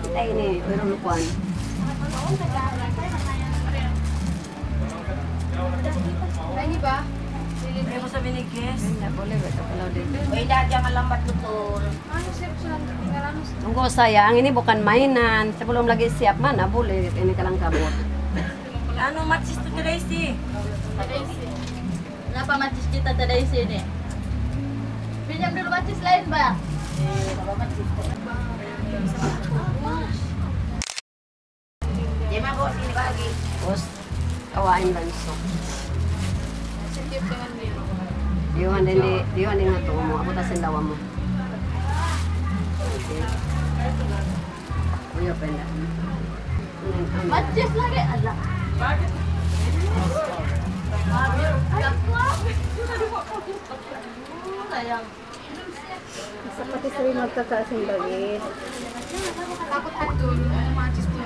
kita ini beruluan Ini ba? Hindi mo sabi ni Kes. tidak boleh betul kalau dia Beda jangan lambat betul. Ano siap siya? Tinggal ano siya? tunggu sayang ini bukan mainan sebelum lagi siap mana boleh ini kalang kabut Ano matches to today si? Kenapa matches kita today sini? Pinjam dulu bacis lain, Mbak. Jema po sini bagi. terus kawain langsung Sensitif dengan dia. Diwan din nga to mo. Ako tasin lawa mo. Okay. Uyo, penda. Bacis lagi, Allah. Sayang. Seperti sering magkakasing bagit. Takut betul. Bacis tuh.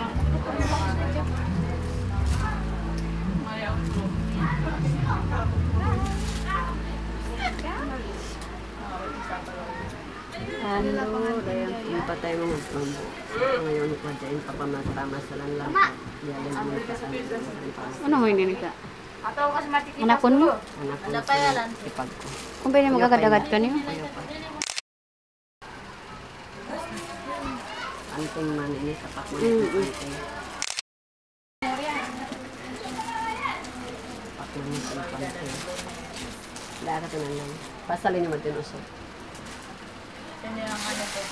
Halo, dayang patay mga pambo. Ngayon ko dyan papamasa-masalan lang. Yalan mo ka sa Ano ho hindi ka? Atau kasih mati Anak ko mo? anak ko. Ada pa yalan. Ipag ko. Kung pwede magagad-agad ka niyo? Ayaw pa. Anting man ini sepak man anting. Pakulis na panting. Dara ka lang. Pasalin naman din usok. Yan yung ano to.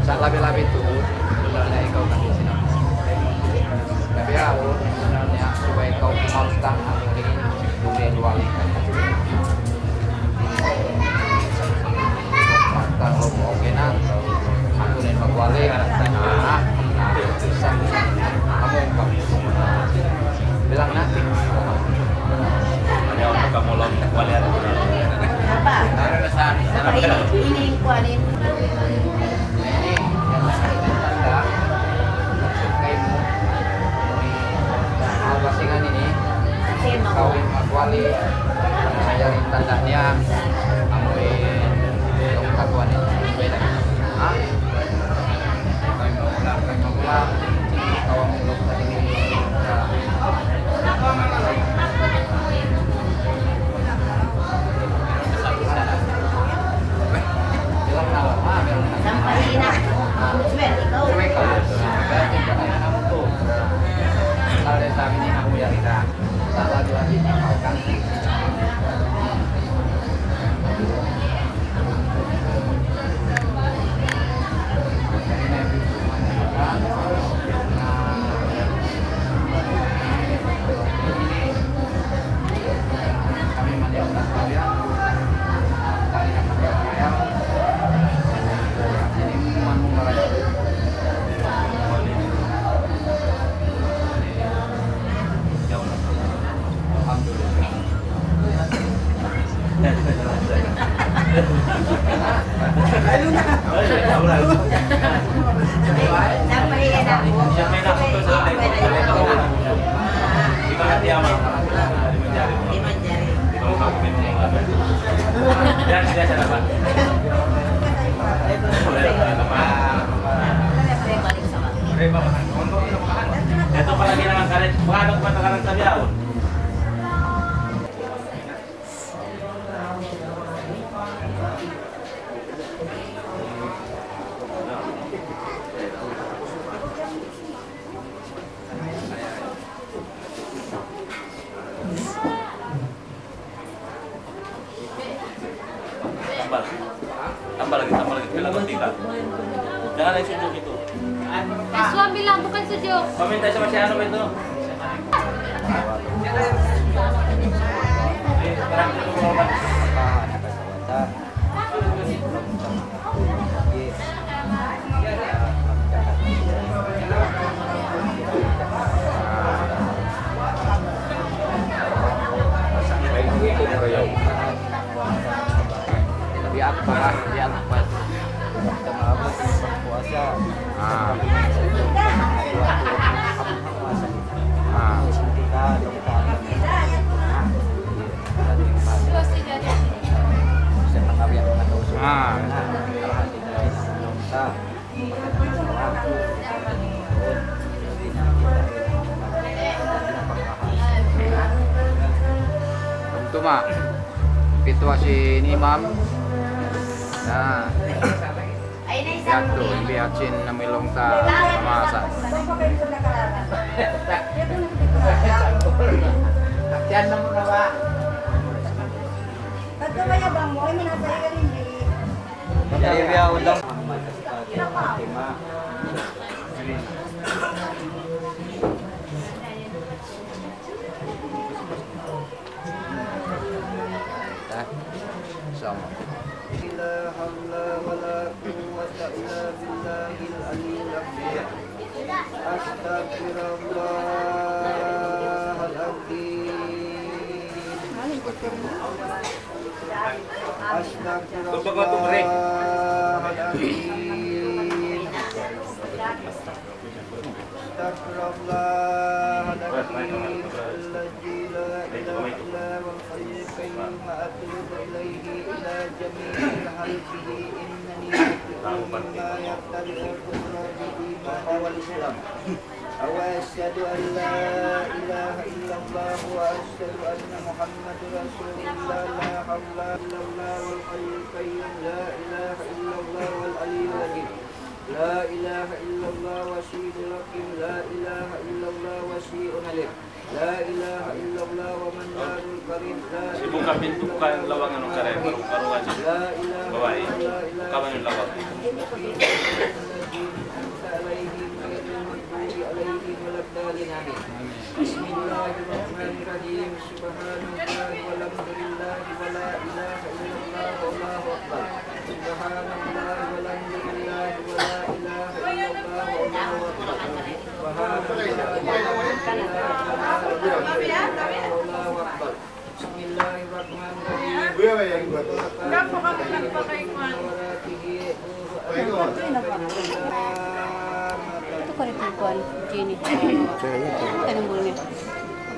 Sa labi-labi itu, na ikaw kasi sinabi. Tapi ako, niya, supaya ikaw kumaustang ang tingin dunia luwali ka. Kumaustang lo oke na, ako rin magwali ka na sana. Kamu bilang natin. Hanya untuk kamu lo wali ada. Apa? Ini kualin. Pasingan ini kawin magwali ngajarin tandanya amuin yung katuan ini beda ha kami mengulang kawang ulok tadi ini bilang nawa Sampai na. Ikaw. Kalau sabi ni aku ya kita salah dua ini mau kan kami mendiamkan kalian kalian mendiamkan jadi memang mereka Sampai na. Di mana dia mah? Di Manjari. Dan dia sana Pak. Itu palagi nang karet, bukan patakan tabiaon. Tambah lagi, bilang tiga. Jangan ada sujud itu. Suami lang, bukan sujud. Paminta sama si Ano itu. Itu mah situasi ini mam. Nah, lihat tuh, lihatin namilong sa masa. Akian naman na ba? Ba't ba ya bang mo? Ay manasay ka rin di. Jadi dia undang. Sama. La haula wala quwwata illa billahil aliyyil azim. Astaghfirullah وأشهد أن لا إله إلا الله وأشهد أن محمد رسول الله لا حول إلا الله والحي القيوم لا إله إلا الله والعلي العظيم لا إله إلا الله وشيء رقيم لا إله إلا الله وشيء عليم لا إله إلا الله ومن دار الكريم لا Buka pintu kan lawangan ng kare baru aja. Bawai. Kapan yung lawak? Bismillahirrahmanirrahim. Subhanallah walhamdulillah wala ilaha illallah wallahu akbar. Subhanallah walhamdulillah wala ilaha illallah wallahu akbar. Wallahu akbar. Bismillahirrahmanirrahim. Itu karikuan Jenny. Tanong mo niya.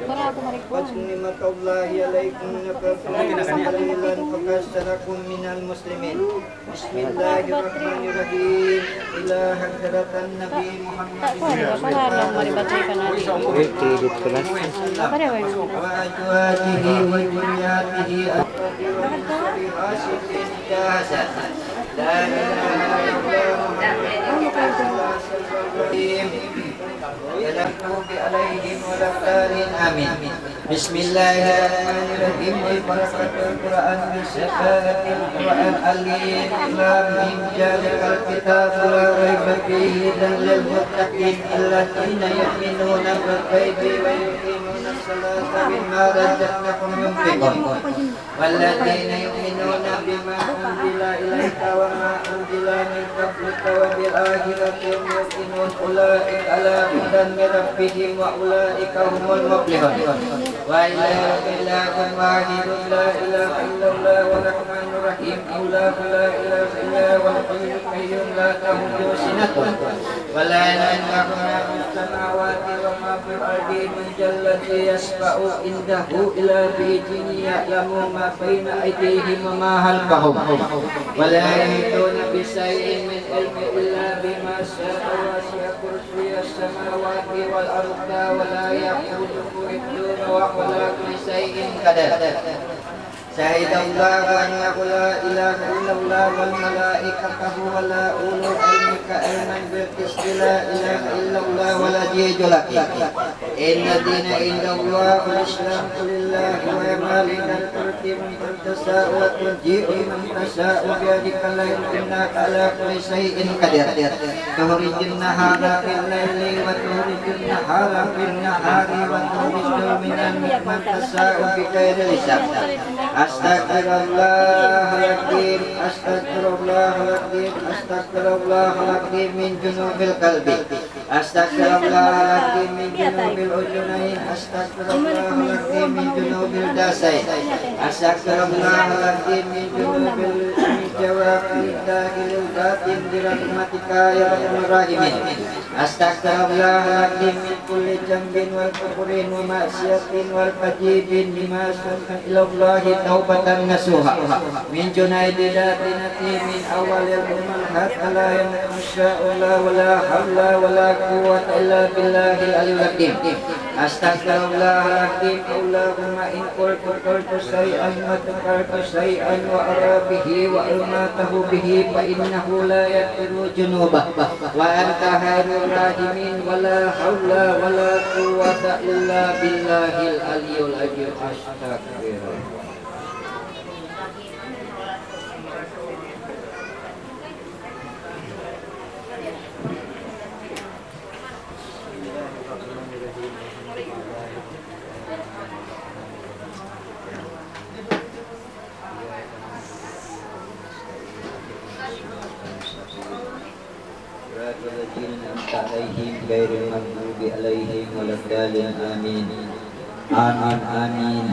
Para ako marikuan. Wasnimatullahi alaikum nakafalilan fakasarakum minal muslimin. Bismillahirrahmanirrahim. Ila hadratan Nabi Muhammad. Para lang maribatoy ka natin. Kredit ko lang. Para ba yun? Wa ajwadihi wa juriyatihi asikin jahasan. La ilaha illallah. Alaihim walaqalin amin. Bismillahirrahmanirrahim. Barakatul Quran bisyafaatil Quran alim lam jalikal kitab la raiba fihi dan lil muttaqin alladziina yu'minuna bil ghaibi wa yuqimuna as-salata mimma razaqnahum yunfiqun walladziina yu'minuna bima unzila ilaika wa ma unzila min qablika wa bil akhirati hum yuqinun ulaika ala hudan min rabbihim wa ulaika humul muflihun. Wa ilahun wahidun la ilaha illallah wa rahmanur rahim Allahu la ilaha illa wal hayyul qayyum la ta'khudhuhu sinatun wa la ya'khudhuhu ma fis samawati wa ma fil ardi min jallati yasfa'u indahu ila bi'idhnihi ya'lamu ma baina aydihim wa ma khalfahum wa la yuhituna bi shay'in min ilmi illa bima sha'a wa wasi'a kursiyyuhu as-samawati wal arda wa la yaquduhu hifdhuhuma wa huwa kulli shay'in qadir. Syahidallahu annahu la ilaha illallah wal malaikatu wa la ulul ilmi qa'iman bil qisti la ilaha illallah wa la jidulaki. Inna dina indallahu al-islam lillahi wa yamalina turti man tasa'u wa tuji'u man tasa'u biadika la innaka ala kulli shay'in qadir. Tukhrijun nahara fil laili wa tukhrijun nahara fil nahari wa tukhrijun minan man tasa'u bi ghairi hisab. Astaghfirullahaladzim, astaghfirullahaladzim, astaghfirullahaladzim min junubil qalbi. Astaghfirullahaladzim min junubil ujunain. Astaghfirullahaladzim min junubil dasain. Astaghfirullahaladzim min junubil jawabin dahilil batin dirahmatika ya rahman rahimin. Astaghfirullahaladzim min kulli jambin wal kufurin wa maksiatin wal fajibin bima asfalkan ilallahi taubatan nasuha min junaidi datinati min awalil umalhat ala yang masya'ullah wa la hawla wa la quwwata illa billahil aliyul hakim. Astaghfirullahaladzim Allahumma in qultu say'an wa takartu say'an wa arabihi wa ilmatahu bihi fa innahu la yaqiru junubah wa anta khairur rahimin wa la hawla wa la quwwata illa billahil aliyul hakim. Astaghfirullah. عليهم غير المغضوب عليهم ولا الضالين آمين آمين آمين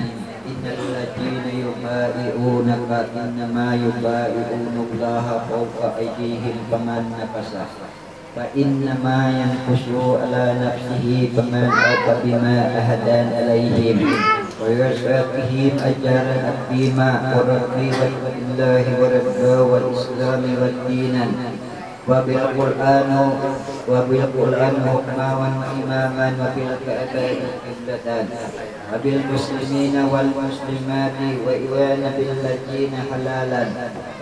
إن الذين يبايعونك إنما يبايعون الله فوق أيديهم فمن نكث فإنما ينكث على نفسه فمن أوفى بما أهدى عليهم ويرزقهم أجرا عظيما ورضي بالله ورضا والإسلام والدين وبالقرآن حكما وإماما وبالكعبة قبلة وبالمسلمين والمسلمات وإيوانا بالذين حلالا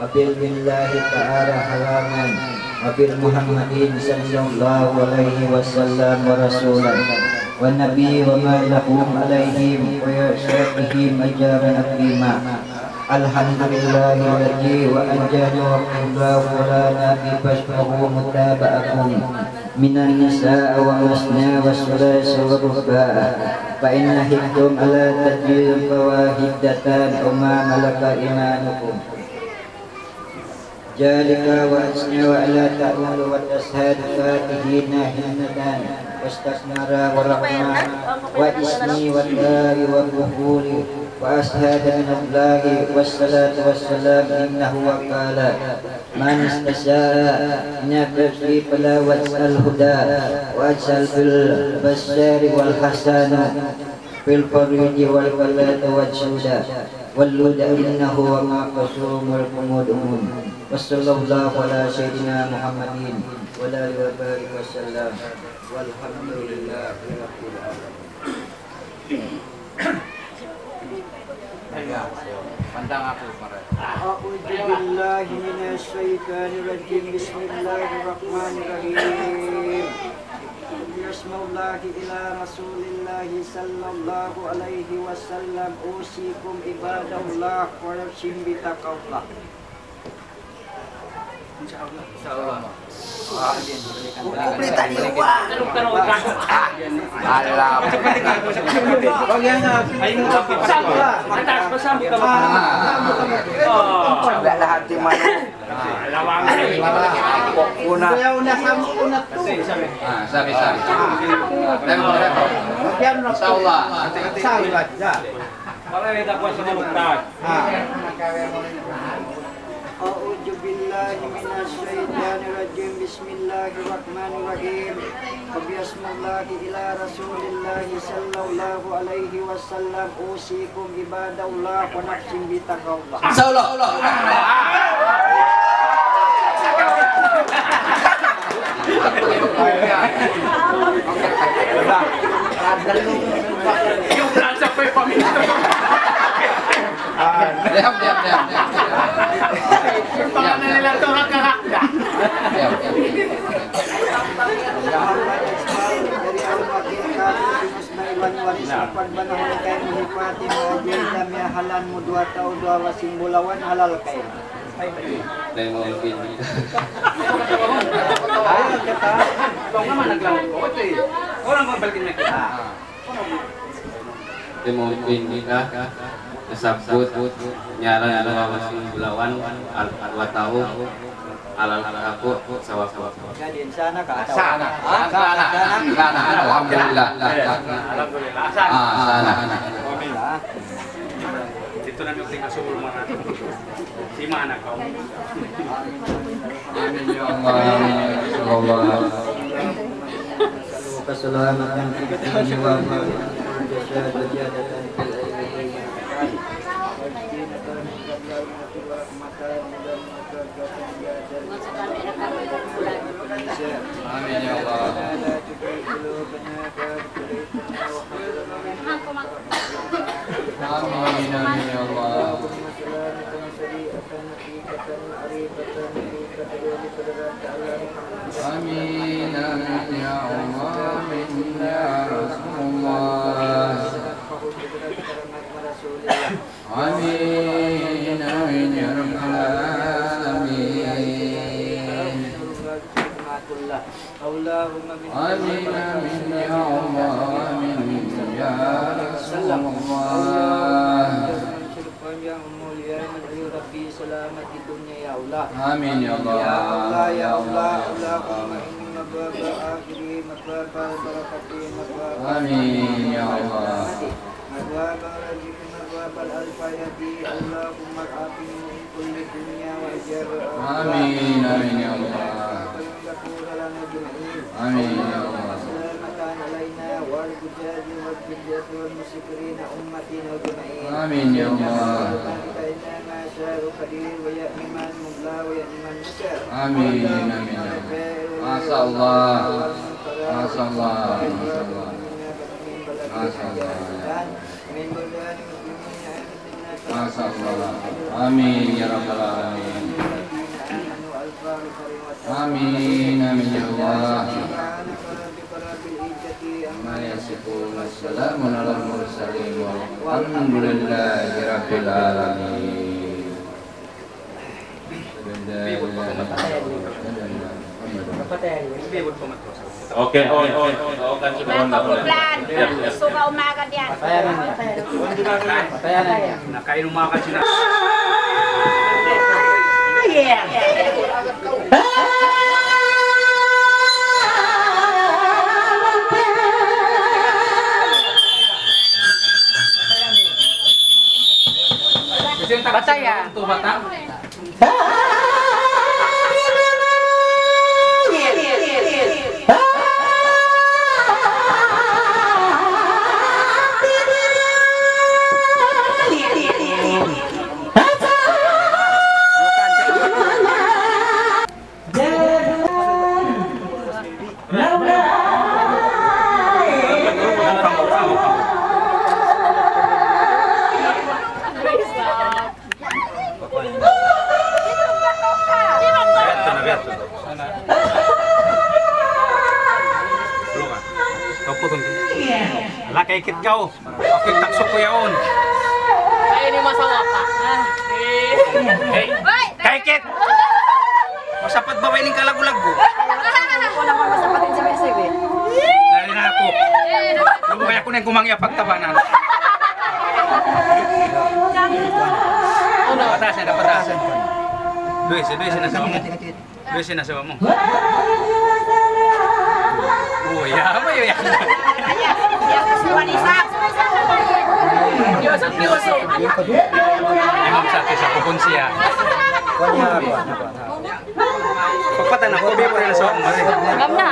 وبالله تعالى حراما وبالمحمدين صلى الله عليه وسلم ورسولا والنبي وما لهم عليهم ويرزقهم أجرا عظيما الحمد لله الذي وأنجانا الله ولنا ببشره متابعكم من النساء ومثنى والثلاث والرباع فإن خفتم على تدبير فواحدة أو ما ملك إيمانكم ذلك وأسنى وألا تعملوا وتشهد فاتحين هنة واستثمر ورحمة وإسمي والدار والقبول وأشهد من الله والصلاة والسلام إنه وقال من استشاء من نفسه فلا واسأل الهدى وأسأل بالبشار والحسن في الفرج والولاد والجودة واللود إنه وما قصوم والقمود وصلى الله على سيدنا محمد وعلى آله وبارك وسلم والحمد لله رب العالمين. Pandang aku kemarin. A'udzubillahi minasyaitonirrajim. Bismillahirrahmanirrahim. Bismillahi ila Rasulillahi sallallahu alaihi wasallam. Usikum ibadallah wa yarshim bitaqallah. Insyaallah. Insyaallah. Buku tadi wah. Alam. Bagiannya aing tapi pasang. Enggaklah hati malu. Lawang. Una sambut una tu. Sabi. Insyaallah. Insyaallah. Kalau kita puasa murtad. A'udzu billahi minasyaitonir rajim. Bismillahirrahmanirrahim. Bismillahi ila Rasulillahi sallallahu alaihi wasallam. Usikum ibadallah wa nafsin bitaqallah. Insyaallah. Yung sampai pamilya. Diam. Pangalan nila ito nakakakda. Diam. Dari al-Fatihah waris pagbanahon kay muhipati maajay damya halan mo 2 taon 2 wasing bulawan halal kay. Dahil mo mungkin. Ayo kita. Kung naman naglalaro ko ito eh. Orang magbalikin na kita. Dahil mo mungkin ka. Nasabot nyaran masing bulawan 2 tahun alal aku sawah-sawah. Jadi sana ka atau sana. Alhamdulillah. Alhamdulillah. Sana. Dito na yung tinggal sa mana. Si mana kau? Amin ya Allah. Keselamatan kita jiwa berjadatan Amin ya Allah. Amin ya Allah. Amin ya Allah. Amin ya Rasulullah. Amin ya Rabbal Alamin. Amin ya Allah. Amin ya Rasulullah. Yang mulia menuju Rabbi selamat di dunia ya Allah. Amin ya Allah. Ya Allah, Allahumma inni mababa akhiri Amin ya Allah. Amin amin ya Allah. Amin ya Allah. Amin ya Allah. Amin amin. Masya Allah. Masya Allah. Masya Allah. Masya Allah. Amin ya rabbal alamin. Amin amin ya Allah. Assalamualaikum warahmatullahi wabarakatuh. Alhamdulillahi rabbil alamin. Oke. Kan sudah Plan. Suka umaga yan. Nakain umaga sila. Yeah. Bataya. Tuh batang. Ala kay kit kau. Ako'y takso ko yaon. Ay, ini masawa pa. Hey, kay kit. Masapat ba ning kalagulag-go? Ako naman masapatin sa mesig eh. Dali na ako. Lumay ako nang kumangya pagtabanan. Ano patasan na patasan. Luis na sa mo. Luis na sa mo. Oh, ya, apa ya? Emang sakit sa kupon siya. Pagpatan ako, bebo rin sa mo. Ngam na.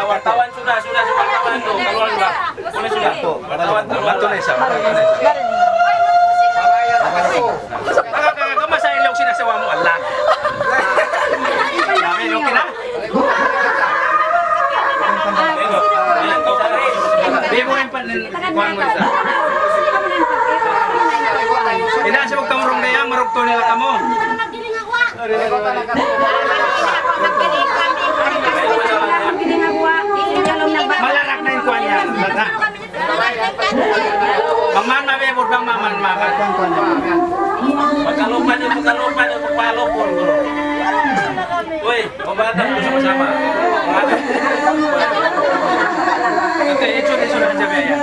Wartawan sudah wartawan tuh. Keluar lah. Boleh sudah tuh. Wartawan Bato na isa. Kama sa ilaw sinasawa mo, Allah. Dami, okay na? Bebo rin pa kuhan mo isa. Inasa huwag kamurong na yan, marugto nila ka mo. Malarak na yung kuhan yan. Mangman mabebod bang maman makan. Pagkalupan yung pagpalopon. Uy, mabatang ko sama-sama. Ito, ito na sabi yan.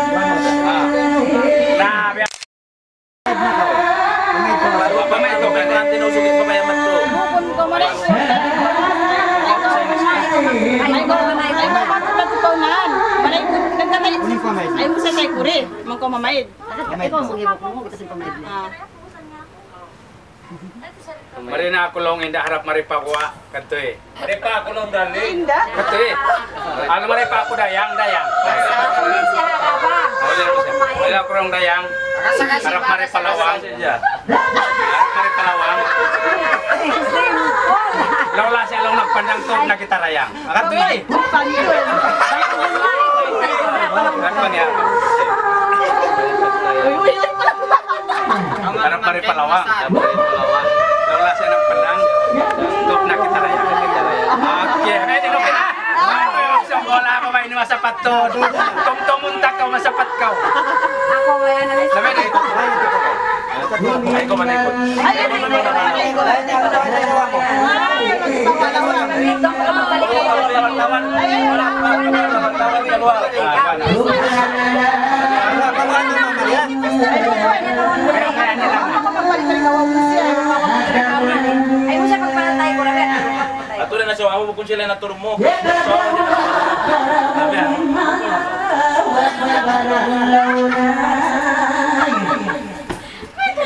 Nabi. Pamay ito, kaya kang tinusugit pa bayaman to. Ay mo sa kay kuri, man ko mamaid. Ikaw mo gibok mo kasi pamaid. Mari na ako long inda harap maripa ko kadto eh. Maripa ako lang dali. Kadto eh. Ano maripa ako dayang. Wala ko rong dayang. Harap maripa lawang. Harap maripa lawang. Lawla siya lang nagpandang to na kita rayang. Kadto eh. Kadto niya. Harap maripa lawang. Lola siya ng pandang, top na kita raya. Okay, ready na kita? Wala pa ba ini masapat to? Tum-tumuntak ka, masapat ka. Ako ba yan? Sabi na ito. Ay, ko man ikot. Ay mo siya pagpalatay ko lang. Ato na so amo kung sila naturmo. So amo. Sabi.